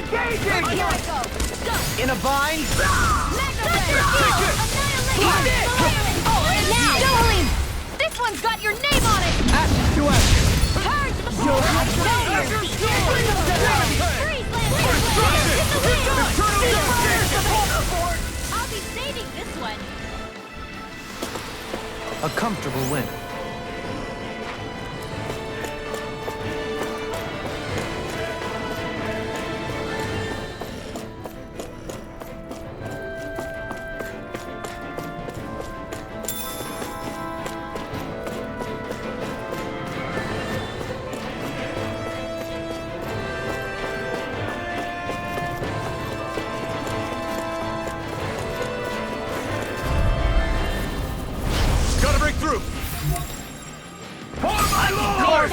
Engaging! Here I go! Go! In a bind? Now! Jolene! This one's got your name on it! Action to action! Turn to the I'll be saving this one! A comfortable win. Gotta break through! Pour my lord!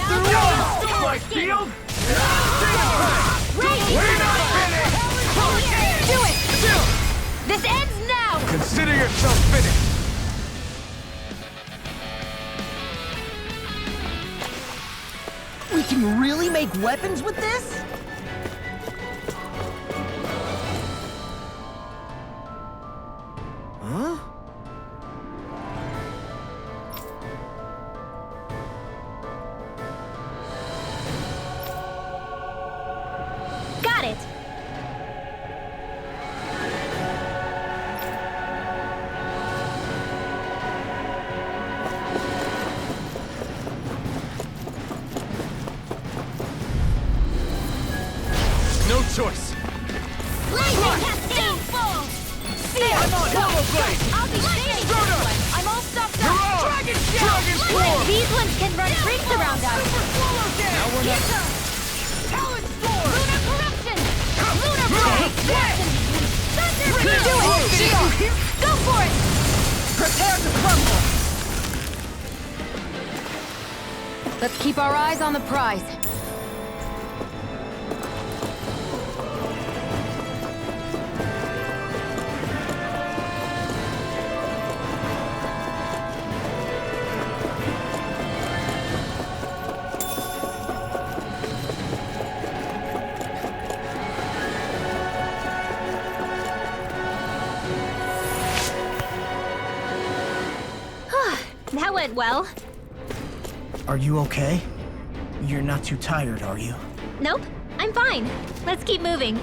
My shield! We're not finished! Do it! This ends now! Consider yourself finished! We can really make weapons with this? Huh? Got it! No choice! Lightning cascade! Full! I'm on Hollow Blade! I'll be saving this one! I'm all stocked You're up! on! Dragon Dragon Storm! These ones can run tricks around us! Now we're not... Talon Storm! Lunar Corruption! Lunar Blade! Thunder! Do it! Shield! Go for it! Prepare to crumble! Let's keep our eyes on the prize. That went well. Are you okay? You're not too tired, are you? Nope, I'm fine. Let's keep moving.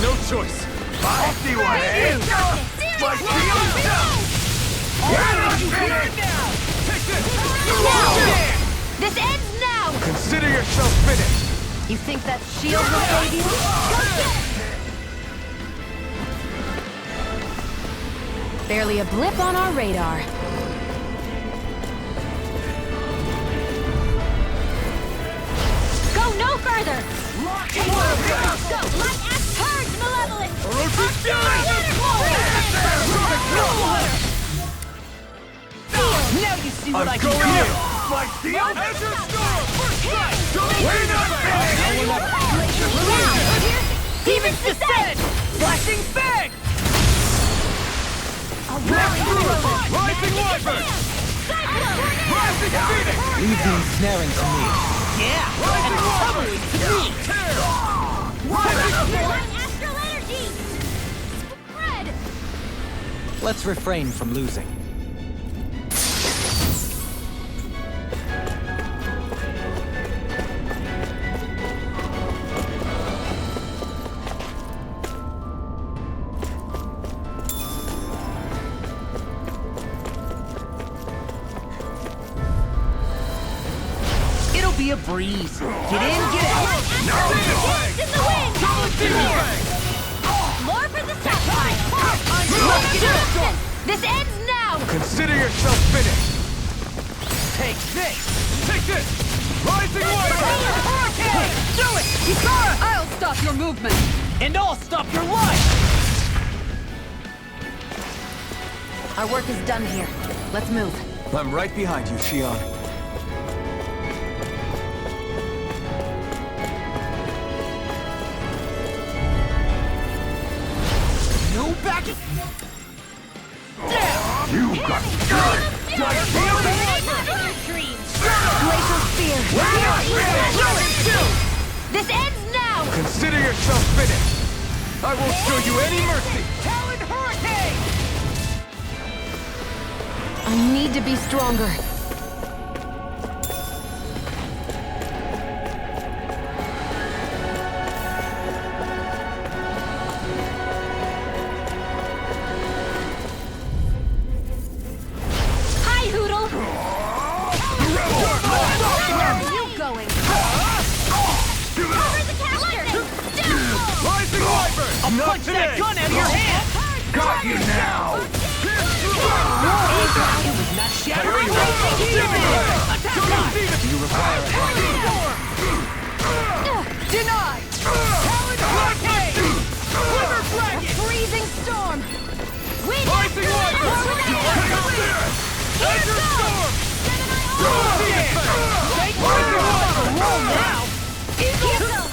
No choice! I see what it is! My shield down! We're not finished! Take this! Now! This ends now! Consider yourself finished! You think that shield will save you? Barely a blip on our radar. Go no further! Go! Light axe turns malevolent! Now you see what I I'm can going do! in! My shield! Azure Storm! We're not finished! Now! Demon's Descent! Flashing Fang! Rising Wyvern! Rising Phoenix! Leave the ensnaring to me. Yeah! And the covering to me! Light astral energy! Spread! Let's refrain from losing. It'll be a breeze. Get in, get out. Dance in the wind! More for the stockpile! This ends now! Consider yourself finished! Take this. Take this! Rising Wyvern! Hurricane! Do it! Ikara! I'll stop your movement! And I'll stop your life! Our work is done here. Let's move. I'm right behind you, Shion. You got got Glacial Spear. This ends now! Consider yourself finished. I won't show you any mercy. Talon Hurricane! I need to be stronger. Hi, Hoodle! Where are you going? Cover the caster! Rising Wyvern! I'll punch that gun out of your hand! Got you now! It was not shattered. Do you require a Denied! Talon Hurricane! Quiver Flagon! Freezing Storm! Wind Rising Wyvern! Here Azure goes! Storm! Roll now!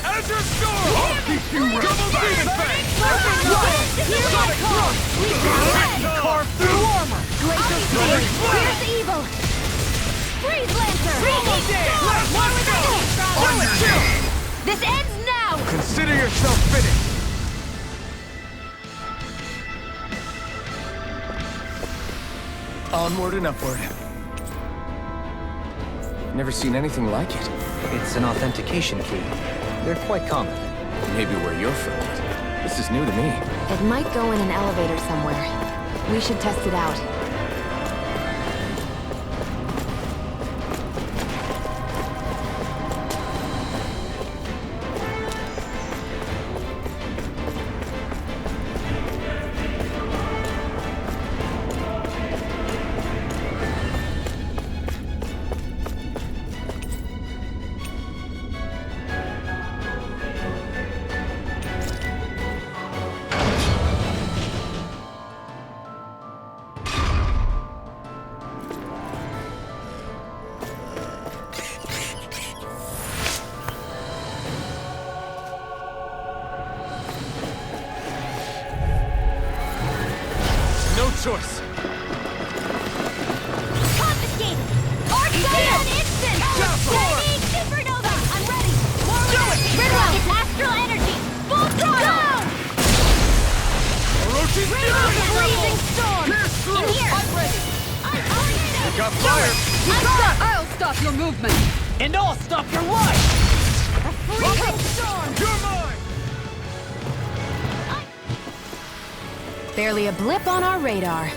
Azure Storm! I'll keep you Double Demon Fang! Carve through armor! Glacial Spear! Here's evil! Freeze Lancer! This ends now! Consider yourself finished. Onward and upward. Never seen anything like it. It's an authentication key. They're quite common. Maybe where you're from. This is new to me. It might go in an elevator somewhere. We should test it out. No choice. Confiscate! Arcadian Instant! Lightning Supernova! I'm ready! Do it! Gridlock! It's astral energy! Full throttle! Orochi's Freezing Storm! In here! I'm ready! You got fired. I'll stop your movement! And I'll stop your life! Freezing Storm! You're mine. Barely a blip on our radar.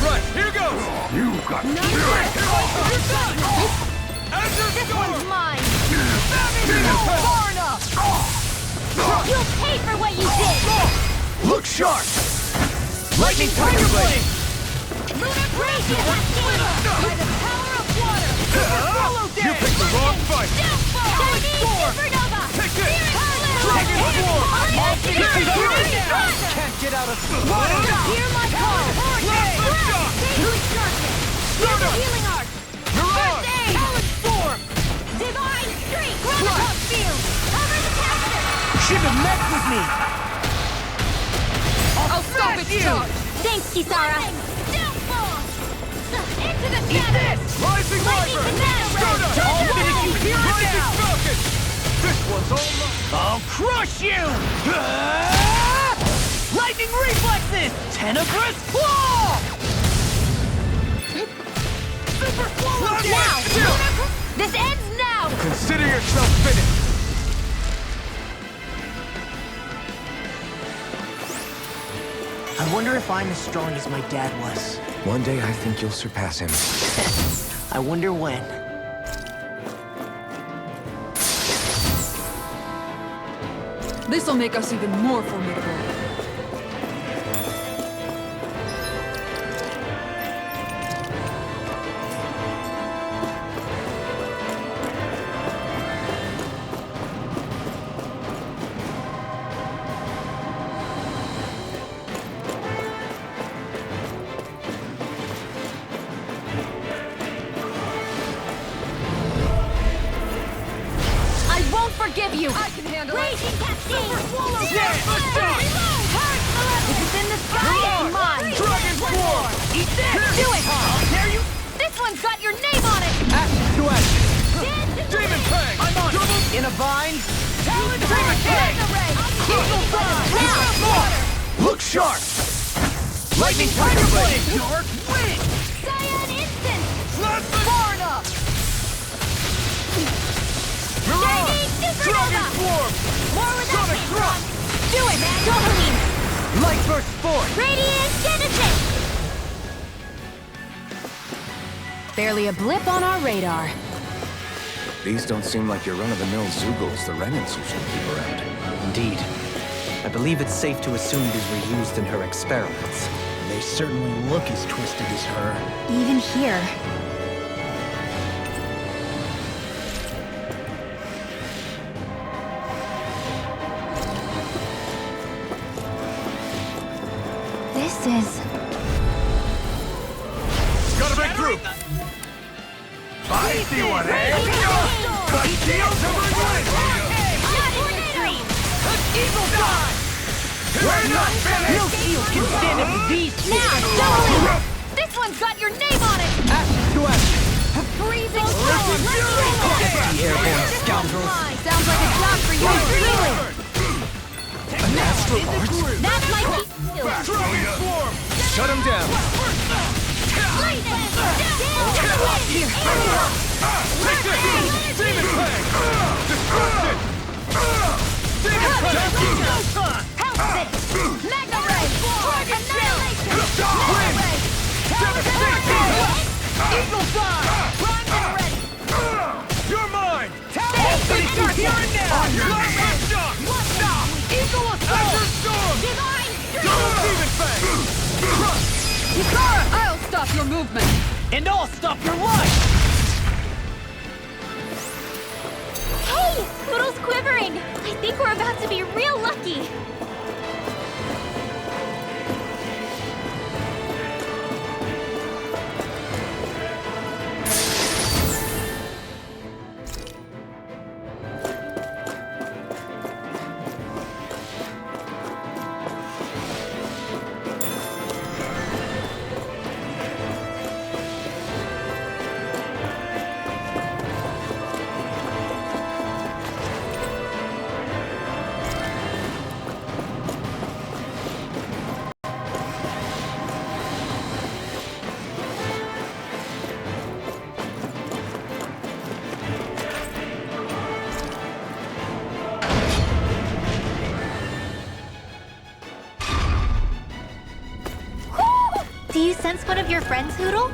Right, here goes. You got This one's mine! Far enough! You'll pay for what you did! Look sharp. Lightning Tiger Blade! Lunar Radiant! By the power of water! Follow You picked the wrong fight. Chinese Supernova! Take this. Dragon Swarm! Can't get out of... Hear my call! Sacred Darkness! Healing Arc! Mirage. Talon Storm! Divine Streak! Graviton Field! Cover the caster! Should have met with me! I'll stop its charge! Thanks, Kisara! Downfall! Into the shadows! Rising Lightning Wyvern. Banana Ray! I'll finish you here and Rising now! Falcon. This one's all mine. I'll crush you! Lightning Reflexes! Tenebrous Claw! Super Swallow Now! This ends now! Consider yourself finished. I wonder if I'm as strong as my dad was. One day I think you'll surpass him. I wonder when. This'll make us even more formidable. Raging cascade! Yeah, let's go! If it's in the sky, it's mine! Dragon Swarm! Eat this! Do it! How dare you! This one's got your name on it! Ashes to ashes. Dance in the Demon wind! Fang! I'm on Double it. In a vine. Talon Demon Fang! Mega ray! Eagle Fang! Now! Water! Look sharp! Lightning Tiger Blade. Dark Wind! Cyan instant! Blast the Far enough! Mirage! Shining Dragon Supernova! Swarm! More with that Sonic thing, Thrust! Do it, Dopaline! Light Burst Force. Radiant Genesis! Barely a blip on our radar. These don't seem like your run-of-the-mill Zoogles the Renans usually keep around. Indeed. I believe it's safe to assume these were used in her experiments. They certainly look as twisted as her. Even here. This is... Gotta break through! I see what happened! The shields of Eagle Fly! We're not finished! No shield can stand up to these. Now, Dopaline! This one's got your name on it! Ashes to ashes. Freezing storm! The airborne scoundrels. Sounds like a job for you, really! An astral arts. That might be you! Dragon Swarm! Shut him down! Lightning! Take this! Demon Fang! Destruction! Demon Fang! House it! Mega ray! Annihilation! Wind! Mega ray! Devastation! Eagle fly! Primed and ready! You're mine! Stay here and now! Lightning Shock! Stop! Eagle assault! Azure Storm! Divine Double Demon Fang! Crush! I'll stop your movement! And I'll stop your life. Hey! Poodle's quivering! I think we're about to be real lucky! Do you sense one of your friends, Hoodle?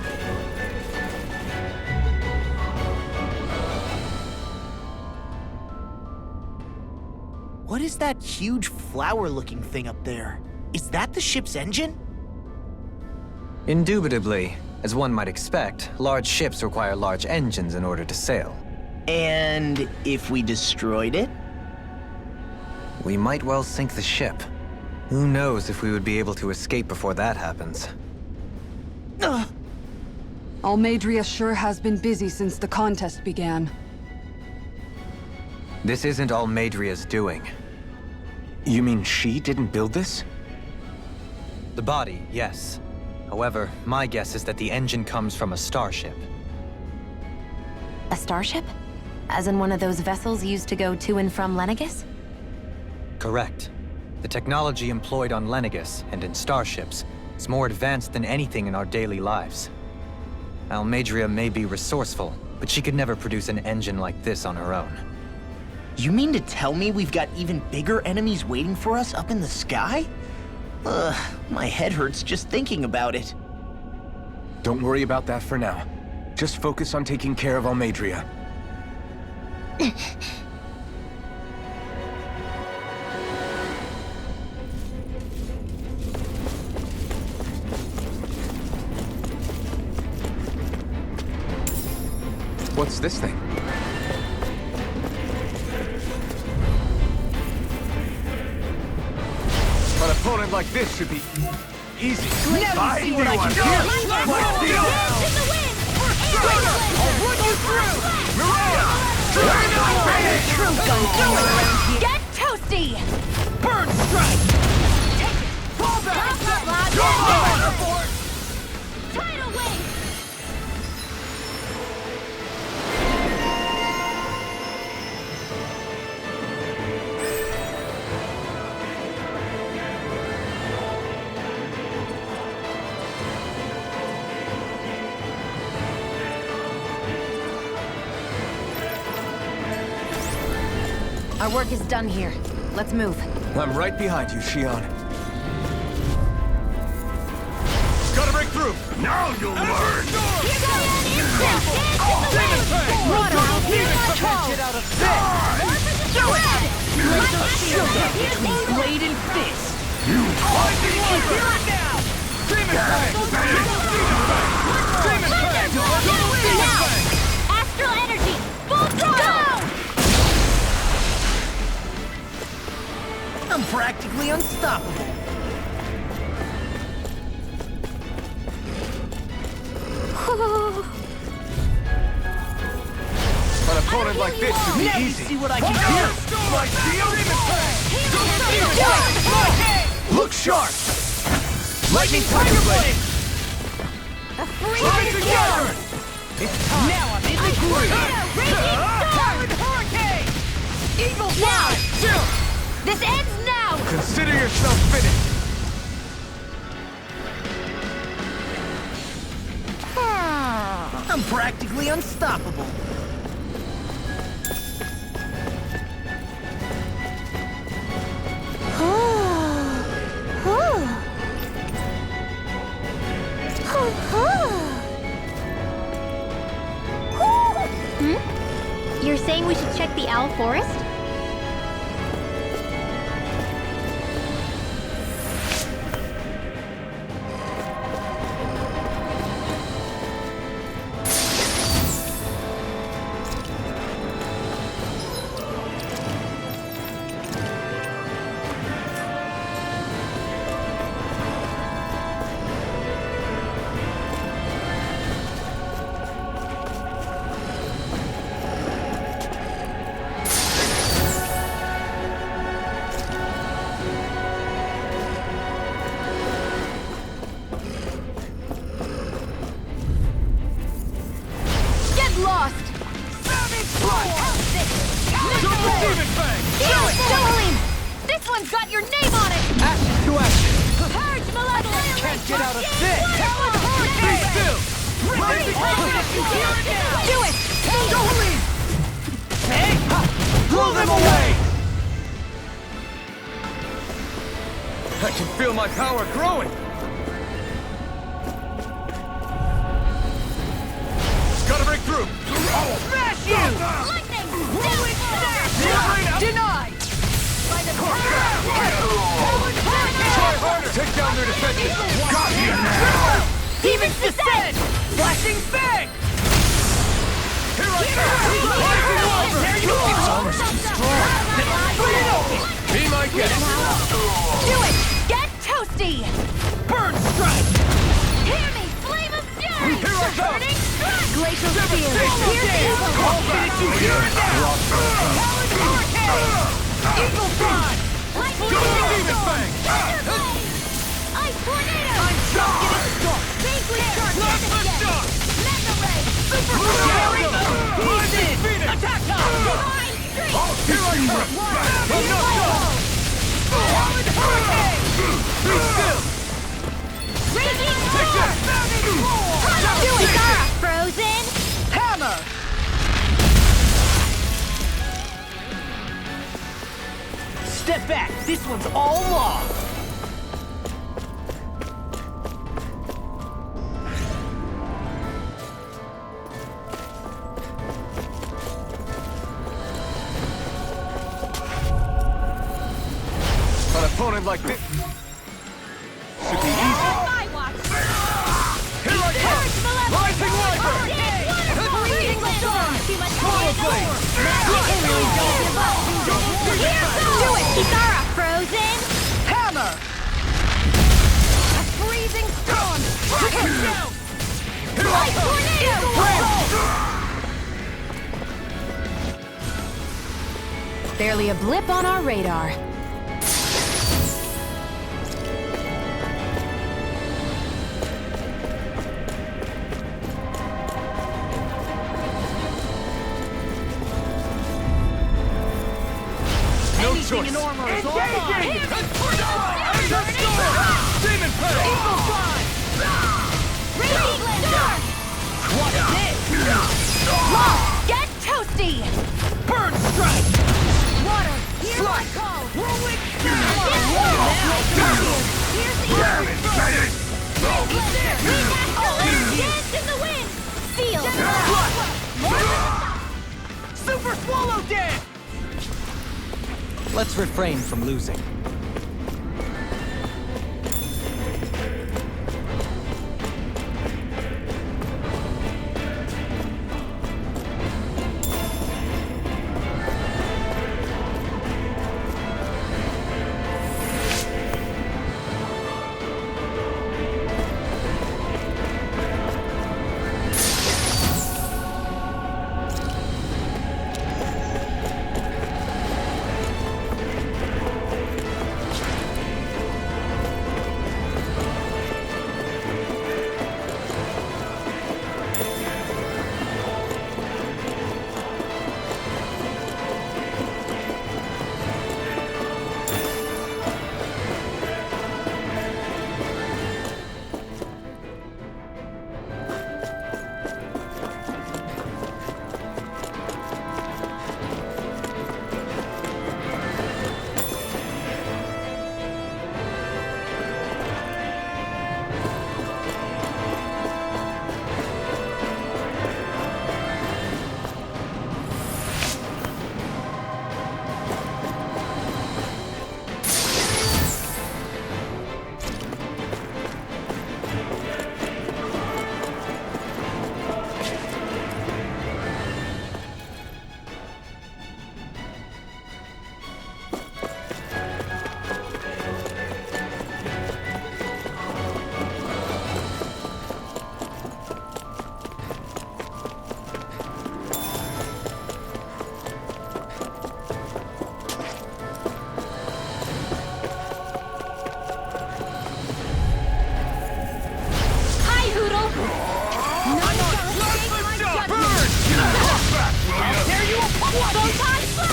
What is that huge flower-looking thing up there? Is that the ship's engine? Indubitably. As one might expect, large ships require large engines in order to sail. And if we destroyed it? We might well sink the ship. Who knows if we would be able to escape before that happens. Almadria sure has been busy since the contest began. This isn't Almadria's doing. You mean she didn't build this? The body, yes. However, my guess is that the engine comes from a starship. A starship? As in one of those vessels used to go to and from Lenegis? Correct. The technology employed on Lenegis and in starships is more advanced than anything in our daily lives. Almadria may be resourceful, but she could never produce an engine like this on her own. You mean to tell me we've got even bigger enemies waiting for us up in the sky? My head hurts just thinking about it. Don't worry about that for now. Just focus on taking care of Almadria. What's this thing? An opponent like this should be easy. Never see what I can do! Like steel! In the wind! I'll run you through! Mirage! Get toasted! Our work is done here. Let's move. I'm right behind you, Shion. Gotta break through! Now you'll learn! Get out of bed! Laser shield up between blade and fist! Astral energy! Full throttle! I'm practically unstoppable. An opponent like this should be Now you easy. see what I can do! Look sharp! Lightning Tiger Blade! Now I'm in the groove! Evil now! This ends now! Consider yourself finished! I'm practically unstoppable. You're saying we should check the Owl Forest? This one's got your name on it! Action to action! Purge malevolence! Can't get out of this! Be still! Do it! Blow them away! I can feel my power growing! Gotta break through! Smash you! Lightning! Denied! By the Try harder! Take down their defenses! Got you now! Demon's Descent! Flashing fang! Here I come! There you are! It's almost too strong! Be my guest! Do it! Get toasty! Bird strike! Hear me! Flame of fury! Here I come! Burning strike! Glacial Devastation spear! Here's gale! evil! I'll finish you here and now! Talon hurricane! Eagle fly! Lightning Demon storm! Fang! Thunderblade! Ice tornado! I'm just getting started! Beastly shark! Mega ray! Super Scary! He's He's in! defeated! Attack time! divine streak! Here I come! I'm not done! Talon hurricane! Be still! Raging Take storm! that! Do it! Zara! Frozen! Hammer! Step back! This one's all law! An opponent like this should be easy. My watch! Here I come! Rising Wyvern! Bleeding storm! Too much Power Blade! Do it! Zara! Frozen! Hammer! A freezing storm! Here I Ice tornado! Barely a blip on our radar. No Anything choice! in armor is all mine! Demon Fang! Eagle fly! Raging storm! What is this? Get toasty! Bird strike! Water Dance in the wind! Feel! Super Swallow Dance! Let's refrain from losing.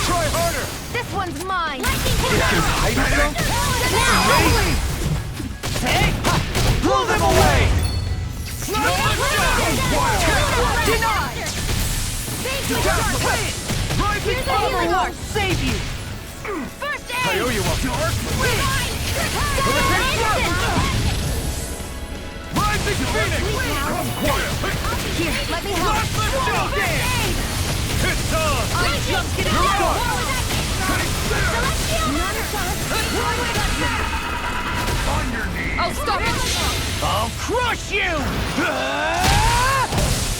Try harder! This one's mine! Pull them away! Denied! Rising Healing power! Arc! Save you! First I aid! owe you a dark Rising Phoenix! Come quiet! Here, let me help! First aid! It's on! I'm just getting started! On your knees! I'll stop it! I'll crush you!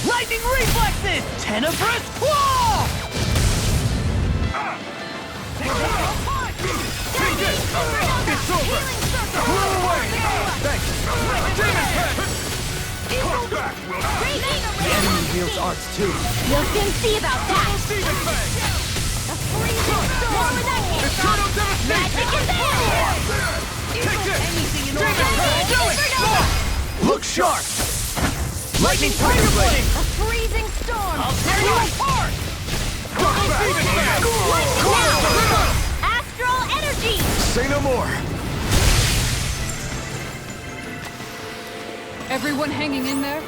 Lightning reflexes! Tenebrous claw! Take this! It's over! Pull away! Thanks! Demon Head! Come back, Will! The enemy wields arts too. You'll soon see about that! Demon Head! A freezing storm with that It's Eternal Devastation! Magic is there! Take this! Anything in Demon Head! Do it! Look sharp! Lightning Tiger Blade! A freezing storm! I'll tear you apart! Come back, Now! Astral energy! Say no more! Everyone hanging in there?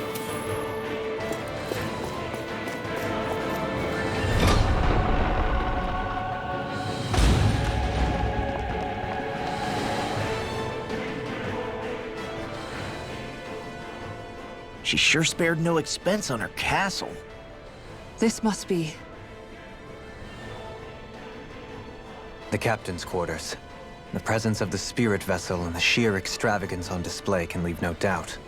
She sure spared no expense on her castle. This must be... The captain's quarters. The presence of the spirit vessel and the sheer extravagance on display can leave no doubt.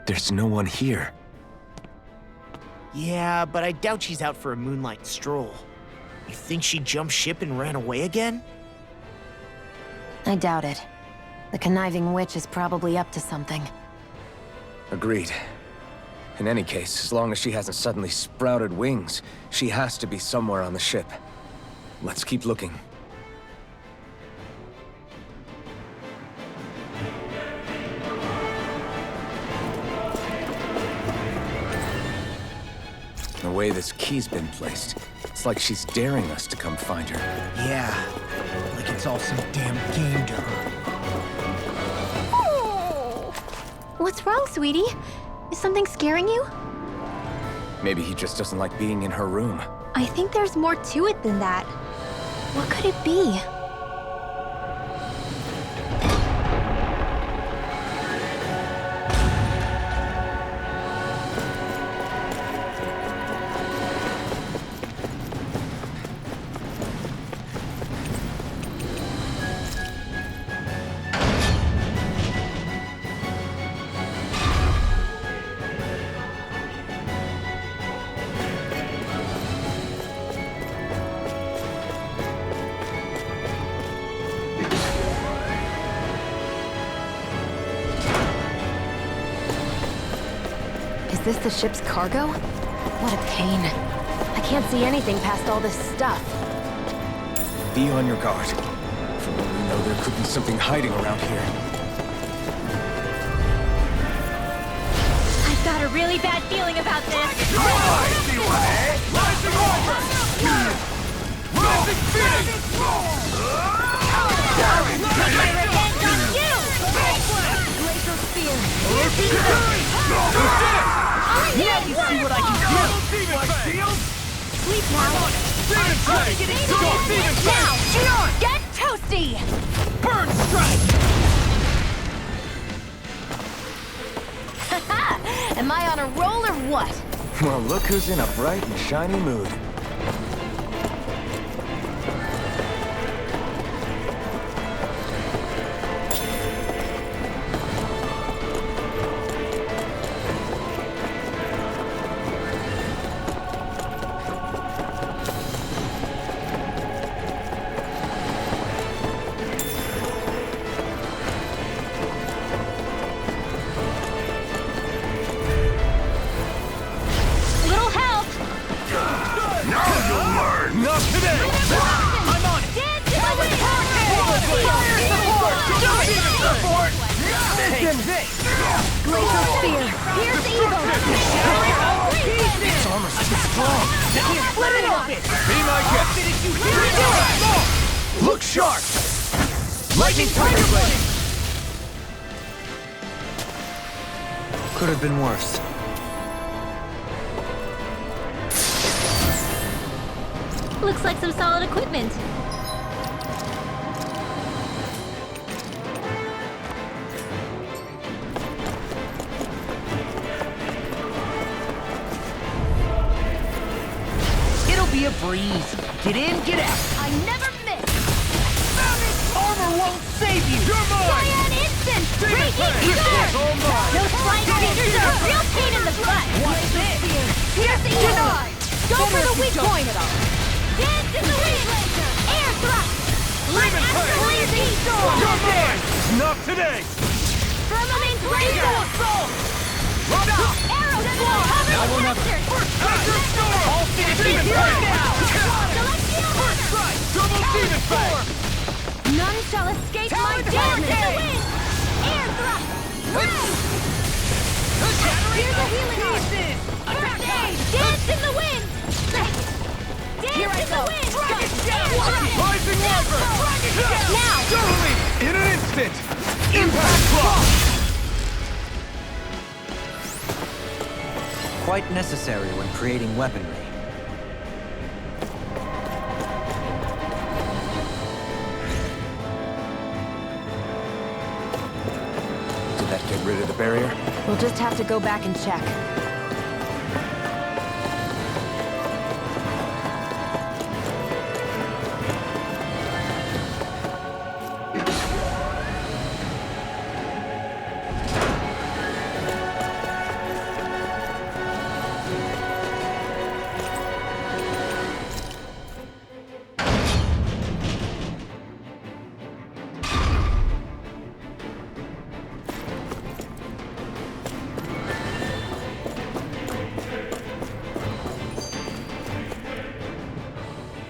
There's no one here. Yeah, but I doubt she's out for a moonlight stroll. You think she jumped ship and ran away again? I doubt it. The conniving witch is probably up to something. Agreed. In any case, as long as she hasn't suddenly sprouted wings, she has to be somewhere on the ship. Let's keep looking. The way this key's been placed, it's like she's daring us to come find her. Yeah, like it's all some damn game to her. What's wrong, sweetie? Is something scaring you? Maybe he just doesn't like being in her room. I think there's more to it than that. What could it be? this the ship's cargo? What a pain. I can't see anything past all this stuff. Be on your guard. For all we know, there could be something hiding around here. I've got a really bad feeling about this. Rising order! Rising Phoenix! Take my revenge on you! Glacial spear. Yeah, you see what I can do! Sleep now. Now! Get toasty! Bird strike! Am I on a roll or what? Well, look who's in a bright and shiny mood. Little help! Now you'll learn! Not today! I'm on it! Dance to the wind! Support! Glacial spear. Here's evil! This armor's too strong! Here, let it open! Be my guest! Look sharp! Lightning Tiger Blade! Could have been worse. Looks like some solid equipment. It'll be a breeze. Get in, get out. I never miss! Armor won't save you. You're mine! Cyan instant! Raging storm! All mine! Those flying creatures are a real pain in the butt! What's this? Here's evil! Go for the weak point! Dance in the wind! Air thrust! Light after blazing storm! You're mine! Not today! Firmament blazer! Arrow swarm! Now we'll have Azure Storm! All finish Demon it Blade! now. Celestial hammer! Double Demon Blade! None shall escape my dance in the wind! Air thrust! Here's a healing arm! First aid! Dance in the wind! Dance in the wind! Air thrust! Rising Reaper! Now! Totally! In an instant! Impact Block! Quite necessary when creating weaponry. Did that get rid of the barrier? We'll just have to go back and check.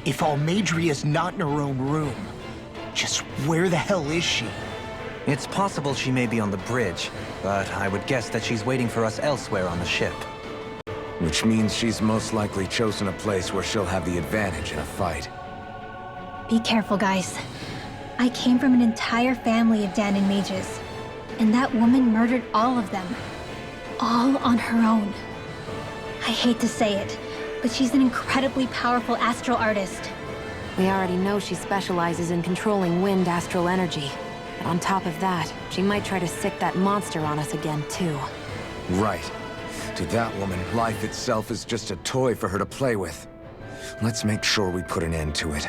If Almadria's not in her own room, just where the hell is she? It's possible she may be on the bridge, but I would guess that she's waiting for us elsewhere on the ship. Which means she's most likely chosen a place where she'll have the advantage in a fight. Be careful, guys. I came from an entire family of Danon mages, and that woman murdered all of them. All on her own. I hate to say it, but she's an incredibly powerful astral artist. We already know she specializes in controlling wind astral energy. And on top of that, she might try to sick that monster on us again, too. Right. To that woman, life itself is just a toy for her to play with. Let's make sure we put an end to it.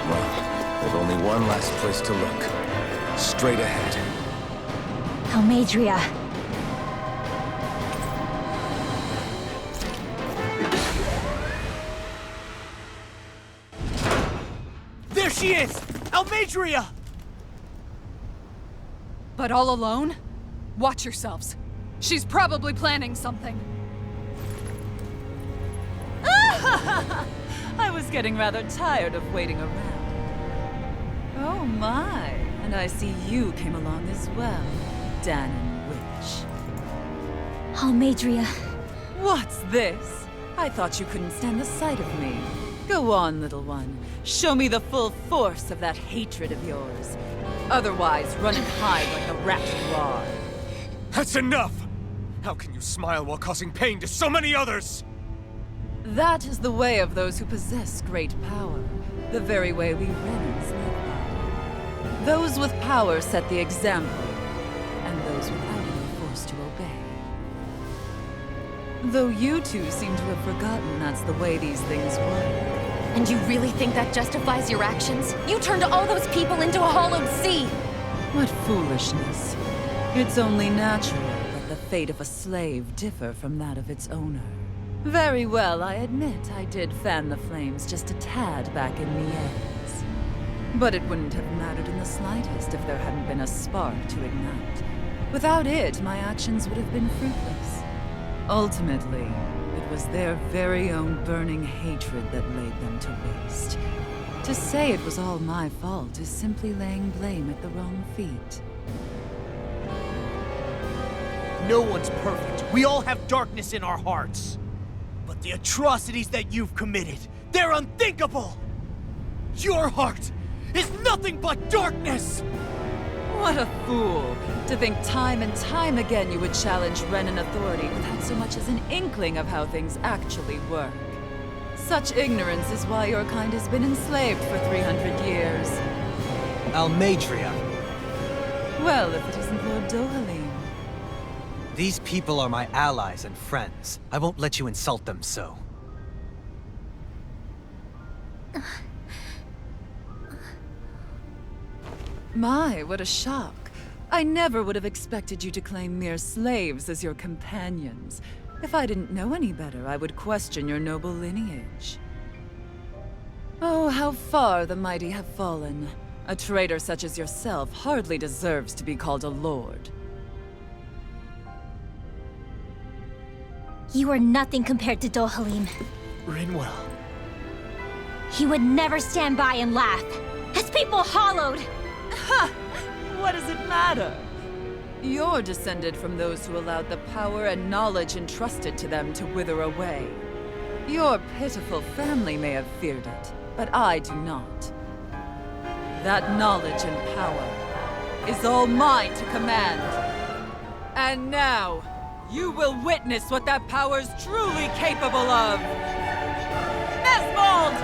Well, there's only one last place to look. Straight ahead. Almadria. she is! Almadria! But all alone? Watch yourselves. She's probably planning something. I was getting rather tired of waiting around. Oh my, and I see you came along as well, Danon Witch. Almadria. What's this? I thought you couldn't stand the sight of me. Go on, little one. Show me the full force of that hatred of yours. Otherwise, run and hide like the rat you are. That's enough! How can you smile while causing pain to so many others? That is the way of those who possess great power. The very way we Renans live by. Those with power set the example, and those without it are forced to obey. Though you two seem to have forgotten that's the way these things work. And you really think that justifies your actions? You turned all those people into a hollowed sea! What foolishness. It's only natural that the fate of a slave differ from that of its owner. Very well, I admit I did fan the flames just a tad back in Mies. But it wouldn't have mattered in the slightest if there hadn't been a spark to ignite. Without it, my actions would have been fruitless. Ultimately, it was their very own burning hatred that laid them to waste. To say it was all my fault is simply laying blame at the wrong feet. No one's perfect. We all have darkness in our hearts. But the atrocities that you've committed, they're unthinkable! Your heart is nothing but darkness! What a fool! To think time and time again you would challenge Renan authority without so much as an inkling of how things actually work. Such ignorance is why your kind has been enslaved for 300 years. Almadria. Well, if it isn't Lord Dohalim. These people are my allies and friends. I won't let you insult them so. My, what a shock. I never would have expected you to claim mere slaves as your companions. If I didn't know any better, I would question your noble lineage. Oh, how far the mighty have fallen. A traitor such as yourself hardly deserves to be called a lord. You are nothing compared to Dohalim. Rinwell. He would never stand by and laugh. His people hollowed! Ha! What does it matter? You're descended from those who allowed the power and knowledge entrusted to them to wither away. Your pitiful family may have feared it, but I do not. That knowledge and power is all mine to command. And now, you will witness what that power's truly capable of! Nesmold!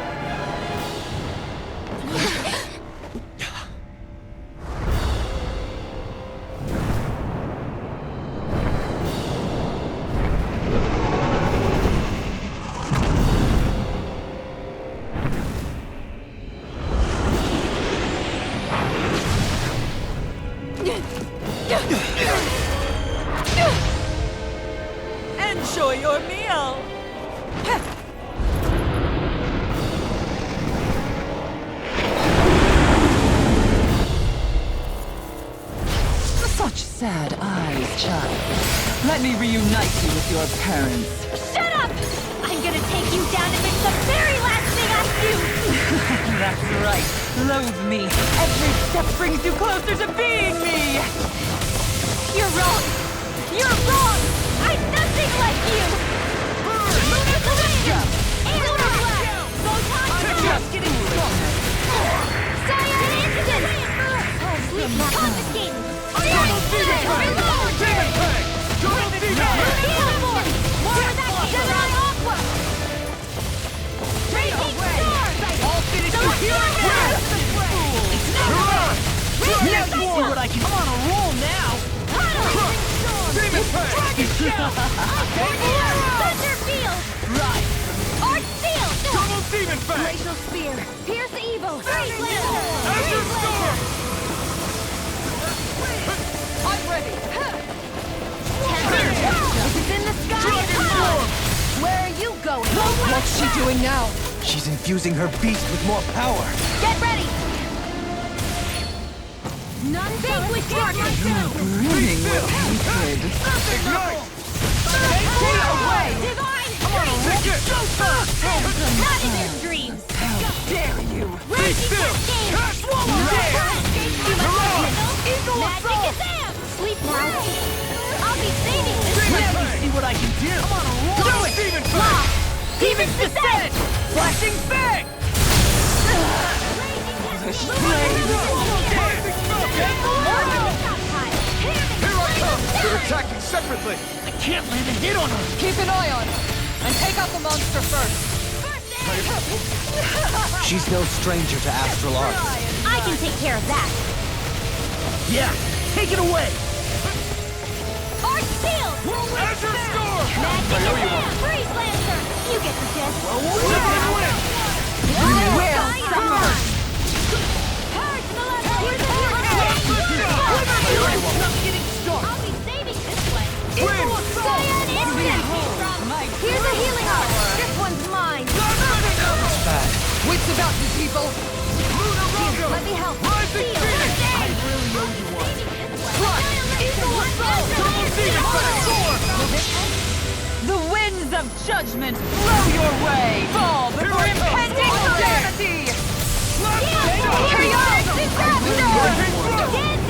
Enjoy your meal! Such sad eyes, child. Let me reunite you with your parents. Shut up! I'm gonna take you down if it's the very last thing I do! That's right. Loathe me. Every step brings you closer to being me! You're wrong! You're wrong! I'm nothing like you! Lunar Collision! Lunar Blast! Photon Just getting started. Cyan Instant! Confiscated! Searing Blade! Reload! Teleport! More of that Jedi Aqua! Raging Star! I'll finish you here and now! Now you see what I can... I'm on a roll now! Thunder Field! Right! Arch Seal! Double Demon Fang! Glacial Spear! Pierce Evil! Freeze Azure Storm! I'm ready! It's in the sky! Where are you going? What's she doing now? She's infusing her beast with more power. Get ready! None vanquish darkness! Burning with hatred. Ignite! Away! Divine! Not in your dreams! How dare you! Raging cascade! Magic is am! Sleep now! I'll be saving this Let one! me see what I can do! I'm on a roll! Go, Demon Fang! Lock! Demon's descent! Flashing Fang! They're attacking separately! I can't land a hit on her! Keep an eye on her, and take out the monster first. She's no stranger to astral arts. I can take care of that! Yeah, take it away! Arch shield! Azure Storm! Magic is am! Freeze Lancer! You get the gist! Second wind! You will suffer! Purge I'll be saving this one! Cyan Instant! Here's a healing art! This one's mine! Bad. Wits about you, people. Let me help! Rising Seal! Phoenix! I really owe you one! The winds of judgment blow your way! Fall before impending calamity! Chaotic disaster! Dance in the wind!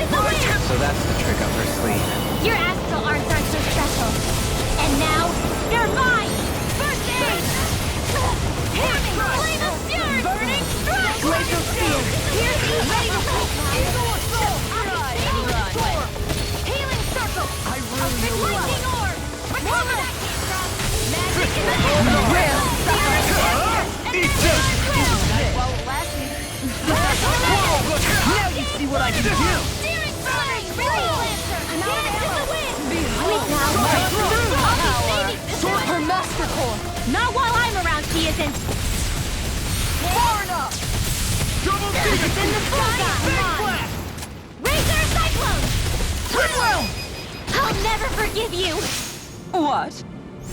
So that's the trick up her sleeve. Your astral arts aren't so special. And now, they're mine! First aid! Hamming! Flame of fury! Burning strike! Glacial spear! Here's you! Ready to Eagle assault! Run! Healing circle! I really lightning orb! Recover that came from! Magic in the Will Eat this! won't last me. Now you see what I can do! Steering flame! Freeze Lancer! Dance in the wind! Sleep now! I'll be saving this one! Her master core. Not while I'm around, she isn't! Far enough. Double Demon! It's in the sky! Razor Cyclone! Goodwill! I'll never forgive you! What?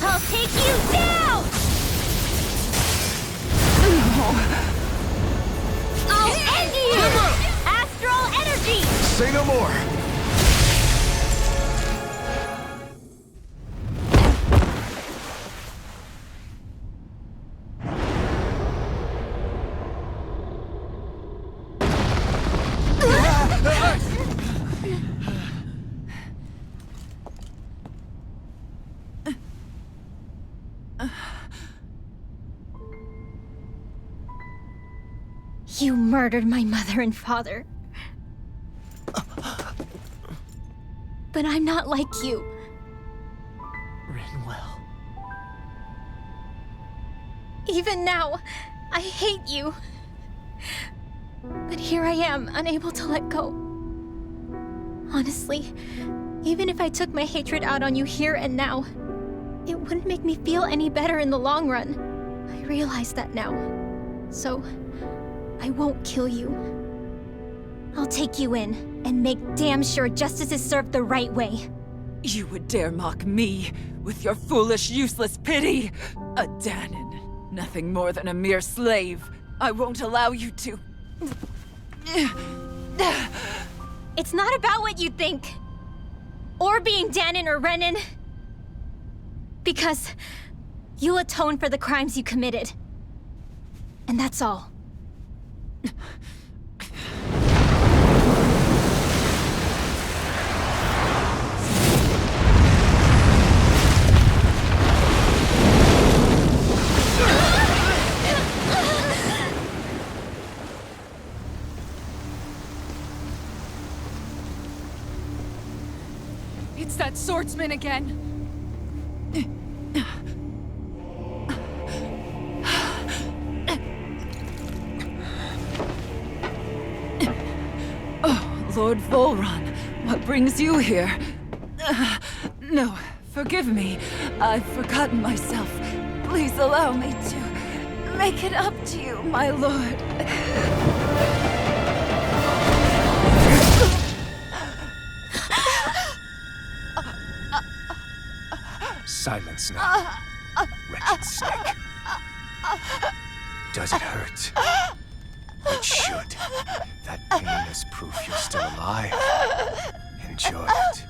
I'll take you down! I'll end you! Astral energy! Say no more! You murdered my mother and father. But I'm not like you. Rinwell. Even now, I hate you. But here I am, unable to let go. Honestly, even if I took my hatred out on you here and now, it wouldn't make me feel any better in the long run. I realize that now. So, I won't kill you. I'll take you in and make damn sure justice is served the right way. You would dare mock me with your foolish, useless pity? A Danon, nothing more than a mere slave. I won't allow you to. It's not about what you think. Or being Danon or Renan. Because you'll atone for the crimes you committed. And that's all. It's that swordsman again. Lord Volron, what brings you here? No, forgive me. I've forgotten myself. Please allow me to make it up to you, my lord. Silence now, wretched snake. Does it hurt? It should. That pain is proof you're still alive. Enjoy it.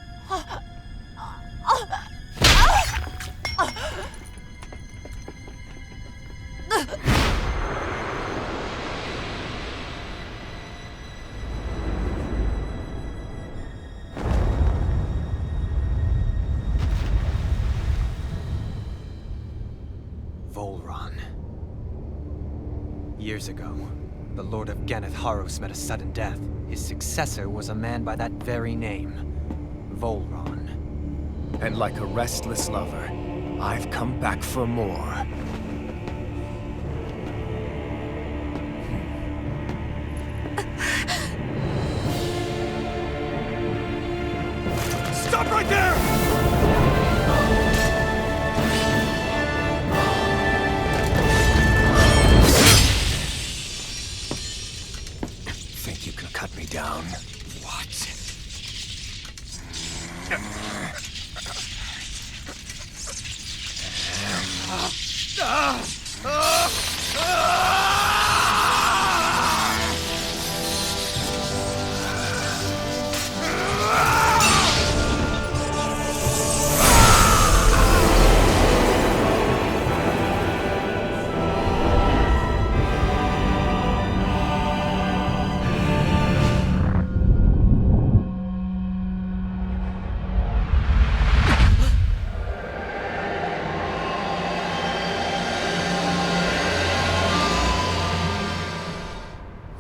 Volron. Years ago, the Lord of Ganneth Haros met a sudden death. His successor was a man by that very name, Volron. And like a restless lover, I've come back for more. Stop right there! Think you can cut me down? What?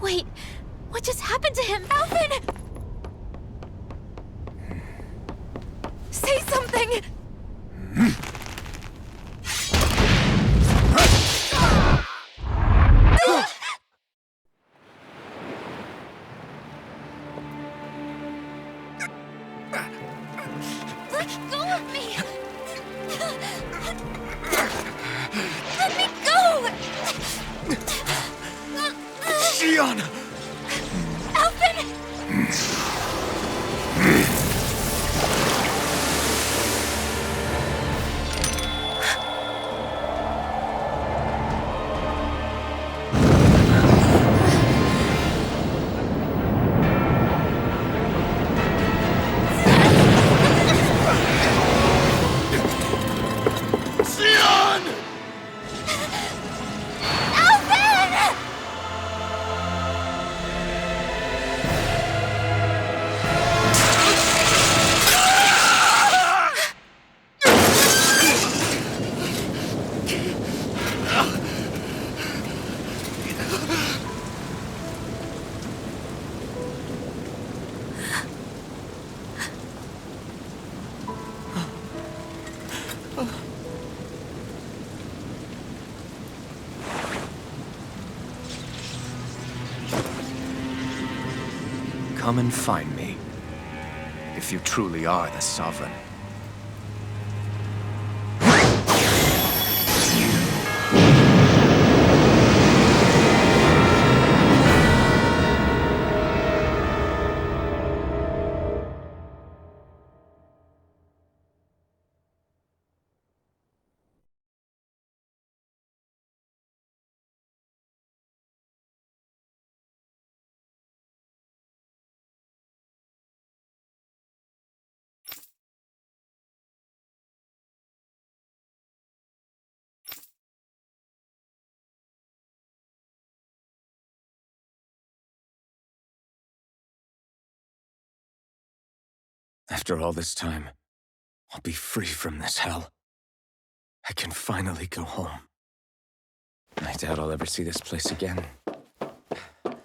Wait, what just happened to him? Alvin! Say something! Let go of me! Let me go! Xion! Alvin! Xion! Alvin! Come and find me. If you truly are the Sovereign. After all this time, I'll be free from this hell. I can finally go home. I doubt I'll ever see this place again. Might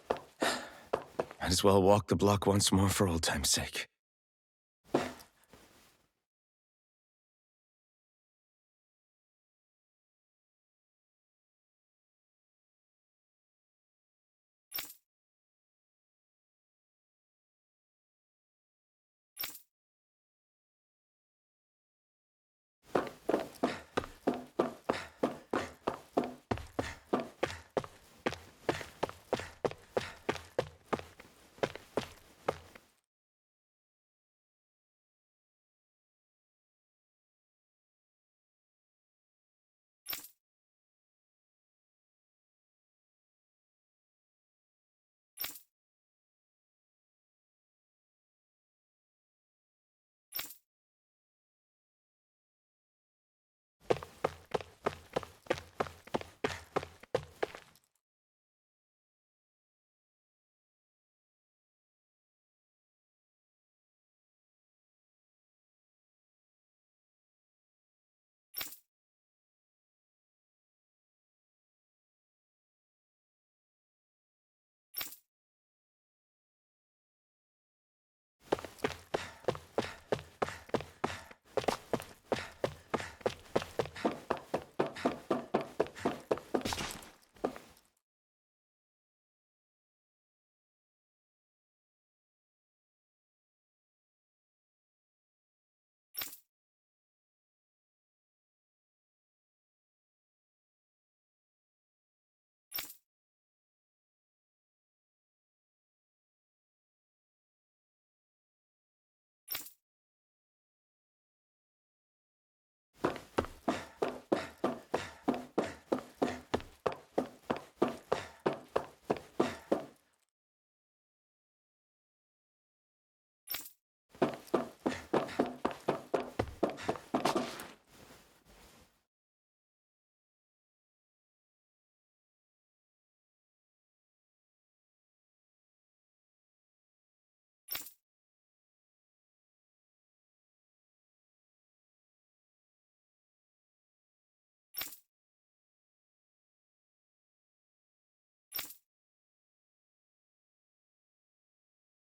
as well walk the block once more for old time's sake.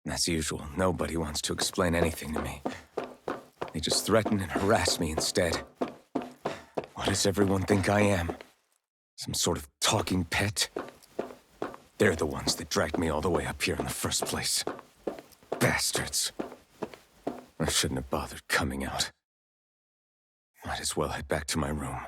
As usual, nobody wants to explain anything to me. They just threaten and harass me instead. What does everyone think I am? Some sort of talking pet? They're the ones that dragged me all the way up here in the first place. Bastards. I shouldn't have bothered coming out. Might as well head back to my room.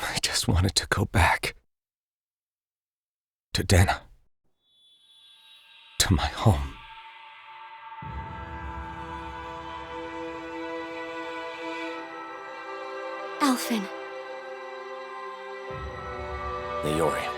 I just wanted to go back. To Dana. To my home. Alphen. Leori.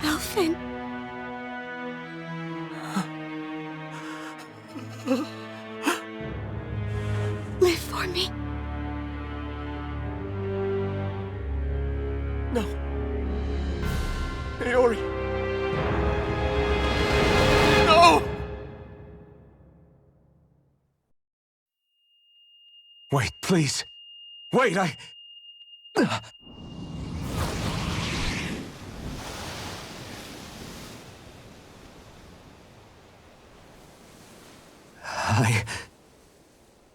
Alphen. Live for me. No. Leori. No! Wait, please. Wait,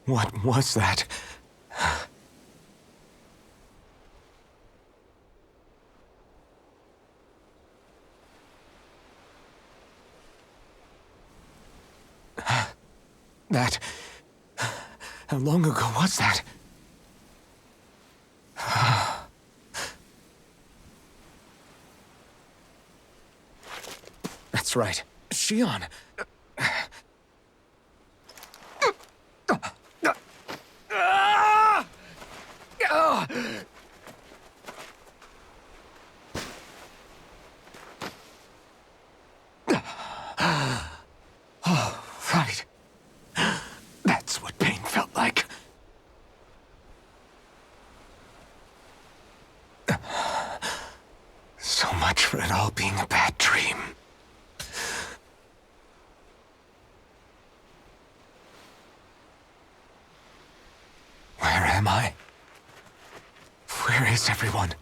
What was that? That... How long ago was that? That's right. Shion. Oh, right. That's what pain felt like. So much for it all being a bad dream. Where am I? Where is everyone?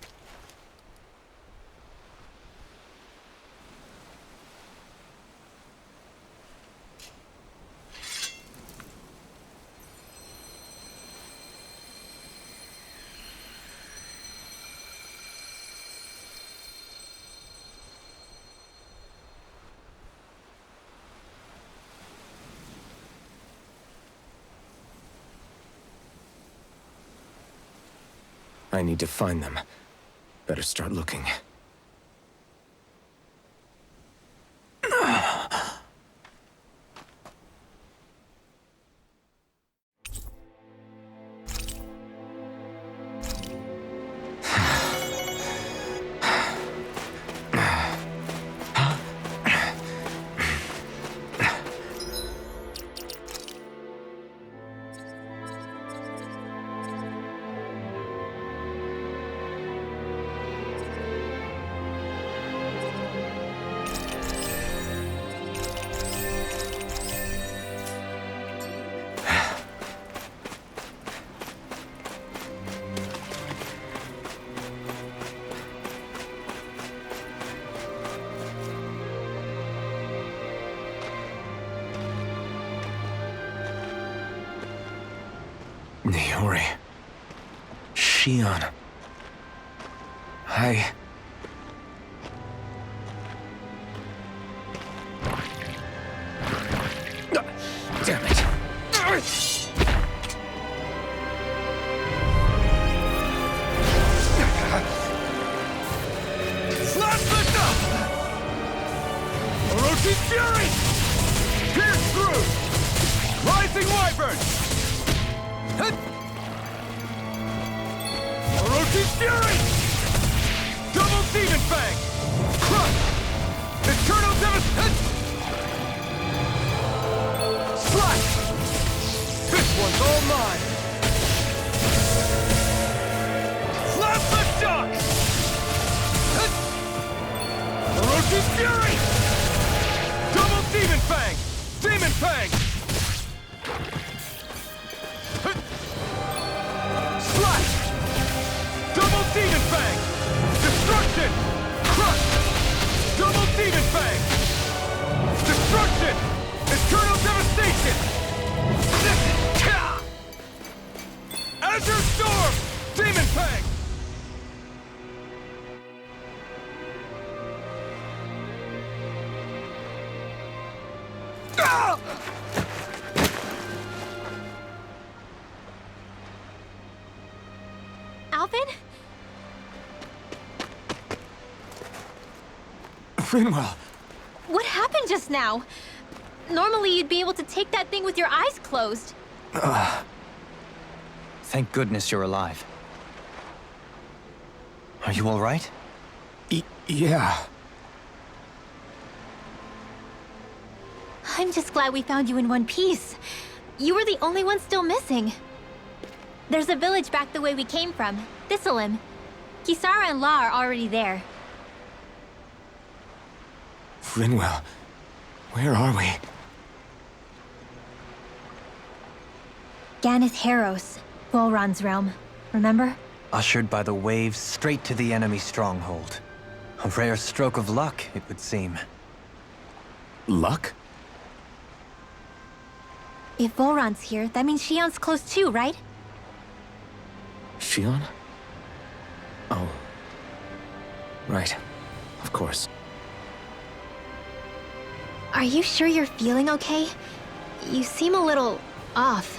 I need to find them. Better start looking. Tori. Shion. Damn it. Slash lift up! Orochi's Fury! Pierce through! Rising Wyvern! Hut! Orochi's Fury! Double Demon Fang! Crush! Eternal Devastation! Slash! This one's all mine! Slash lift shock! Orochi's Fury! Double Demon Fang! Demon Fang! Slash! Double Demon Fang! Destruction! Crush! Double Demon Fang! Destruction! Eternal Devastation! Azure Storm! Demon Fang! Alvin? Rinwell! What happened just now? Normally you'd be able to take that thing with your eyes closed. Thank goodness you're alive. Are you all right? Yeah. I'm just glad we found you in one piece. You were the only one still missing. There's a village back the way we came from, Thistleim. Kisara and La are already there. Rinwell, where are we? Ganeth Heros, Volron's realm, remember? Ushered by the waves straight to the enemy stronghold. A rare stroke of luck, it would seem. Luck? If Volron's here, that means Shion's close too, right? Shion? Oh. Right. Of course. Are you sure you're feeling okay? You seem a little off.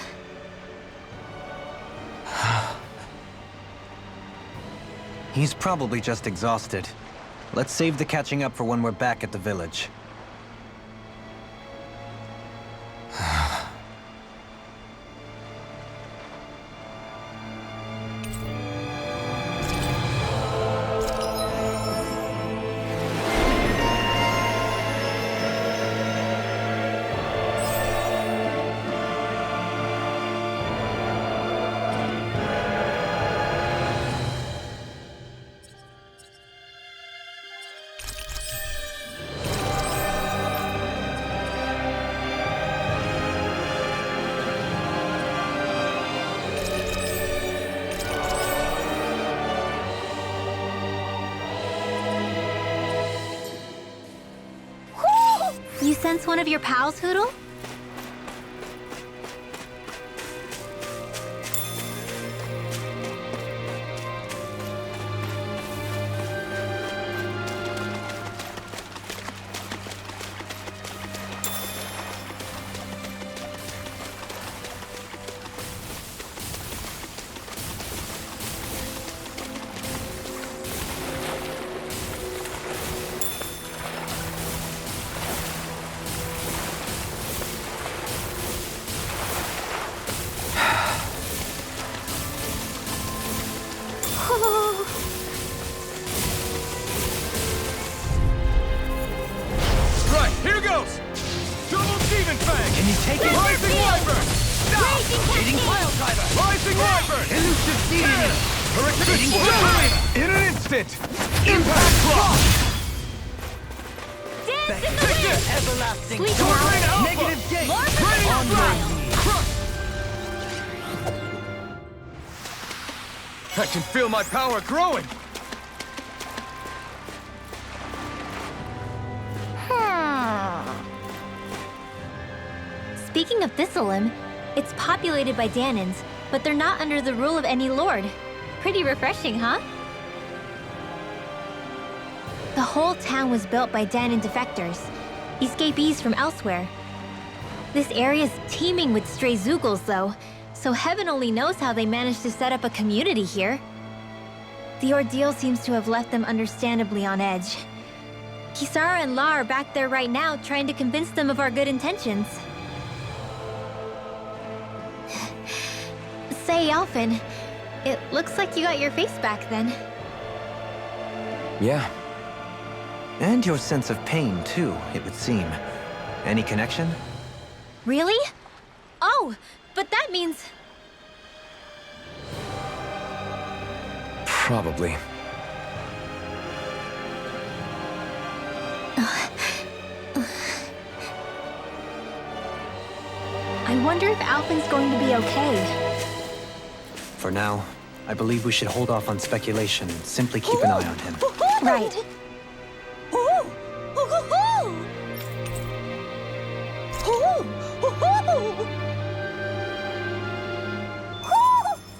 He's probably just exhausted. Let's save the catching up for when we're back at the village. You sense one of your pals, Hoodle? Right, here goes! Double Demon Fang! Can you take it? Rising Wyvern! Stop! Eating Pile Driver! Rising Wyvern! Elusive seeding! Hurricane Flame! In an instant! Impact Block! Dance in the wind! Everlasting Sleep Sword now. Rain Alpha! Negative gate! Rain On Smile! Crush! I can feel my power growing! Speaking of Thistleim, it's populated by Danins, but they're not under the rule of any lord. Pretty refreshing, huh? The whole town was built by Danon defectors, escapees from elsewhere. This area's teeming with stray Zeugles, though, so heaven only knows how they managed to set up a community here. The ordeal seems to have left them understandably on edge. Kisara and La are back there right now, trying to convince them of our good intentions. Say, Alphen, it looks like you got your face back then. Yeah. And your sense of pain, too, it would seem. Any connection? Really? Oh, but that means... Probably. I wonder if Alphen's going to be okay. For now, I believe we should hold off on speculation and simply keep an eye on him. Right.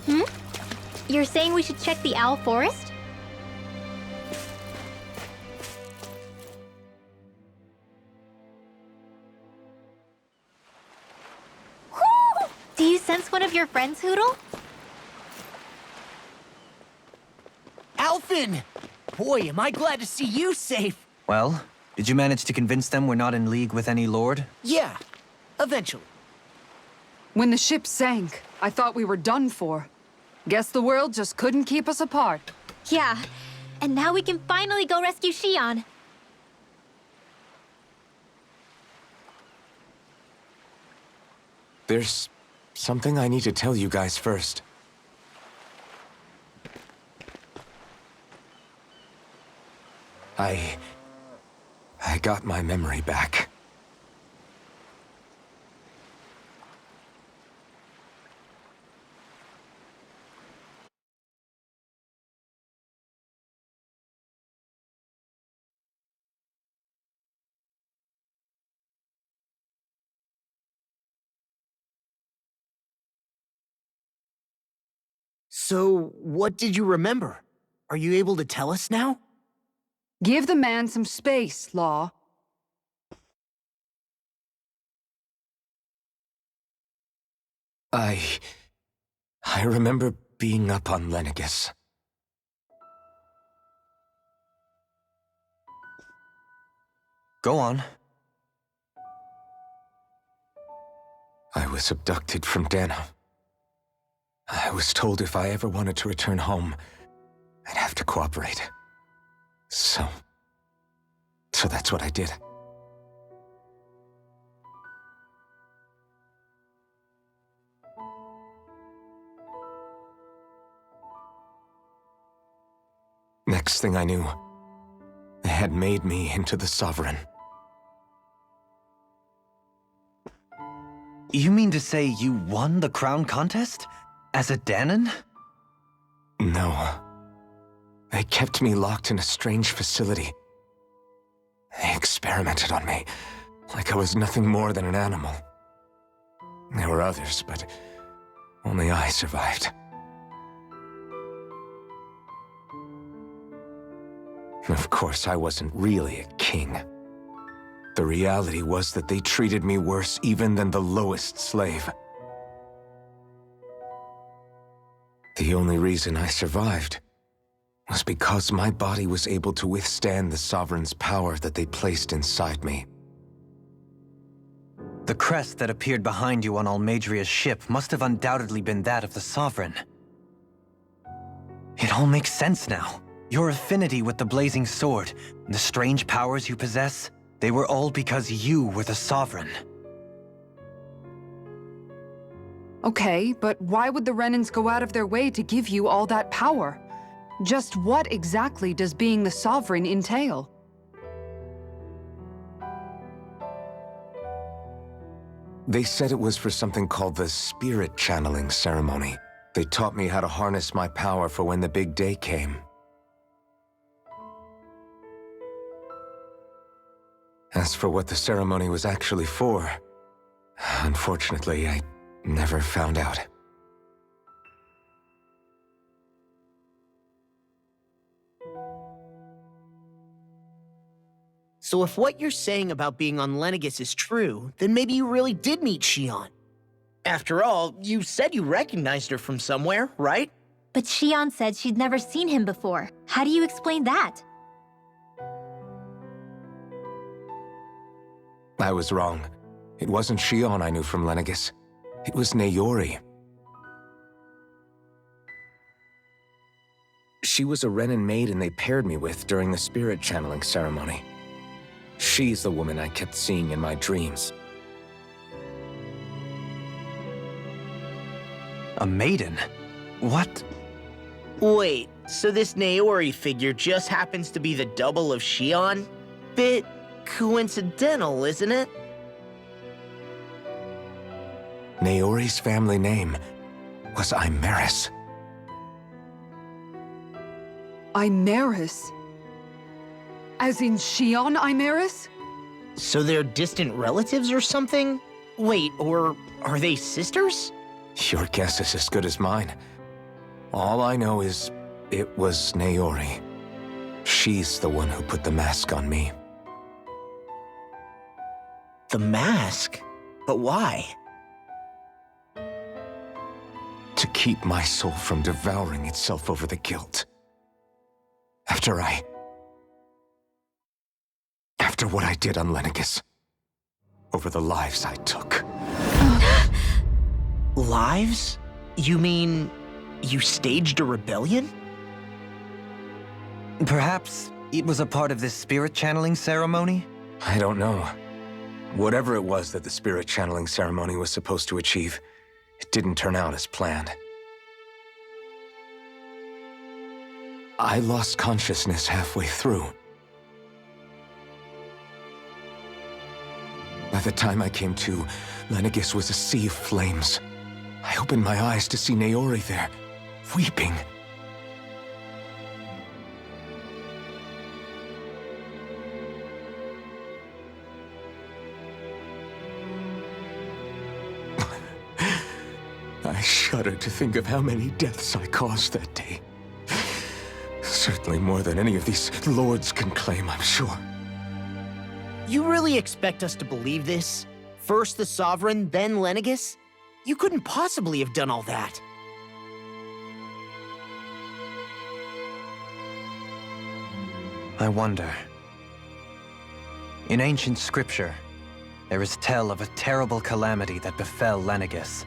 Hmm? You're saying we should check the Owl Forest? Do you sense one of your friends, Hootle? Alphen! Boy, am I glad to see you safe. Well, did you manage to convince them we're not in league with any lord? Yeah, eventually. When the ship sank, I thought we were done for. Guess the world just couldn't keep us apart. Yeah, and now we can finally go rescue Xion. There's something I need to tell you guys first. I got my memory back. So, what did you remember? Are you able to tell us now? Give the man some space, Law. I remember being up on Lenegis. Go on. I was abducted from Dano. I was told if I ever wanted to return home, I'd have to cooperate. So that's what I did. Next thing I knew, they had made me into the Sovereign. You mean to say you won the crown contest? As a Danon? No. They kept me locked in a strange facility. They experimented on me, like I was nothing more than an animal. There were others, but only I survived. Of course, I wasn't really a king. The reality was that they treated me worse even than the lowest slave. The only reason I survived was because my body was able to withstand the Sovereign's power that they placed inside me. The crest that appeared behind you on Almadria's ship must have undoubtedly been that of the Sovereign. It all makes sense now. Your affinity with the Blazing Sword, and the strange powers you possess, they were all because you were the Sovereign. Okay, but why would the Renans go out of their way to give you all that power? Just what exactly does being the Sovereign entail? They said it was for something called the Spirit Channeling Ceremony. They taught me how to harness my power for when the big day came. As for what the ceremony was actually for, unfortunately, I never found out. So if what you're saying about being on Lenegis is true, then maybe you really did meet Shion. After all, you said you recognized her from somewhere, right? But Shion said she'd never seen him before. How do you explain that? I was wrong. It wasn't Shion I knew from Lenegis. It was Naori. She was a Renin maiden they paired me with during the spirit channeling ceremony. She's the woman I kept seeing in my dreams. A maiden? What? Wait, so this Naori figure just happens to be the double of Shion? Bit coincidental, isn't it? Naori's family name was Imeris. Imeris? As in Shion Imeris? So they're distant relatives or something? Wait, or are they sisters? Your guess is as good as mine. All I know is it was Naori. She's the one who put the mask on me. The mask? But why? To keep my soul from devouring itself over the guilt. After what I did on Lenegis. Over the lives I took. Lives? You mean you staged a rebellion? Perhaps it was a part of this spirit channeling ceremony? I don't know. Whatever it was that the spirit channeling ceremony was supposed to achieve, it didn't turn out as planned. I lost consciousness halfway through. By the time I came to, Lenegis was a sea of flames. I opened my eyes to see Naori there, weeping. I shudder to think of how many deaths I caused that day. Certainly more than any of these lords can claim, I'm sure. You really expect us to believe this? First the Sovereign, then Lenegis? You couldn't possibly have done all that. I wonder. In ancient scripture, there is tell of a terrible calamity that befell Lenegis,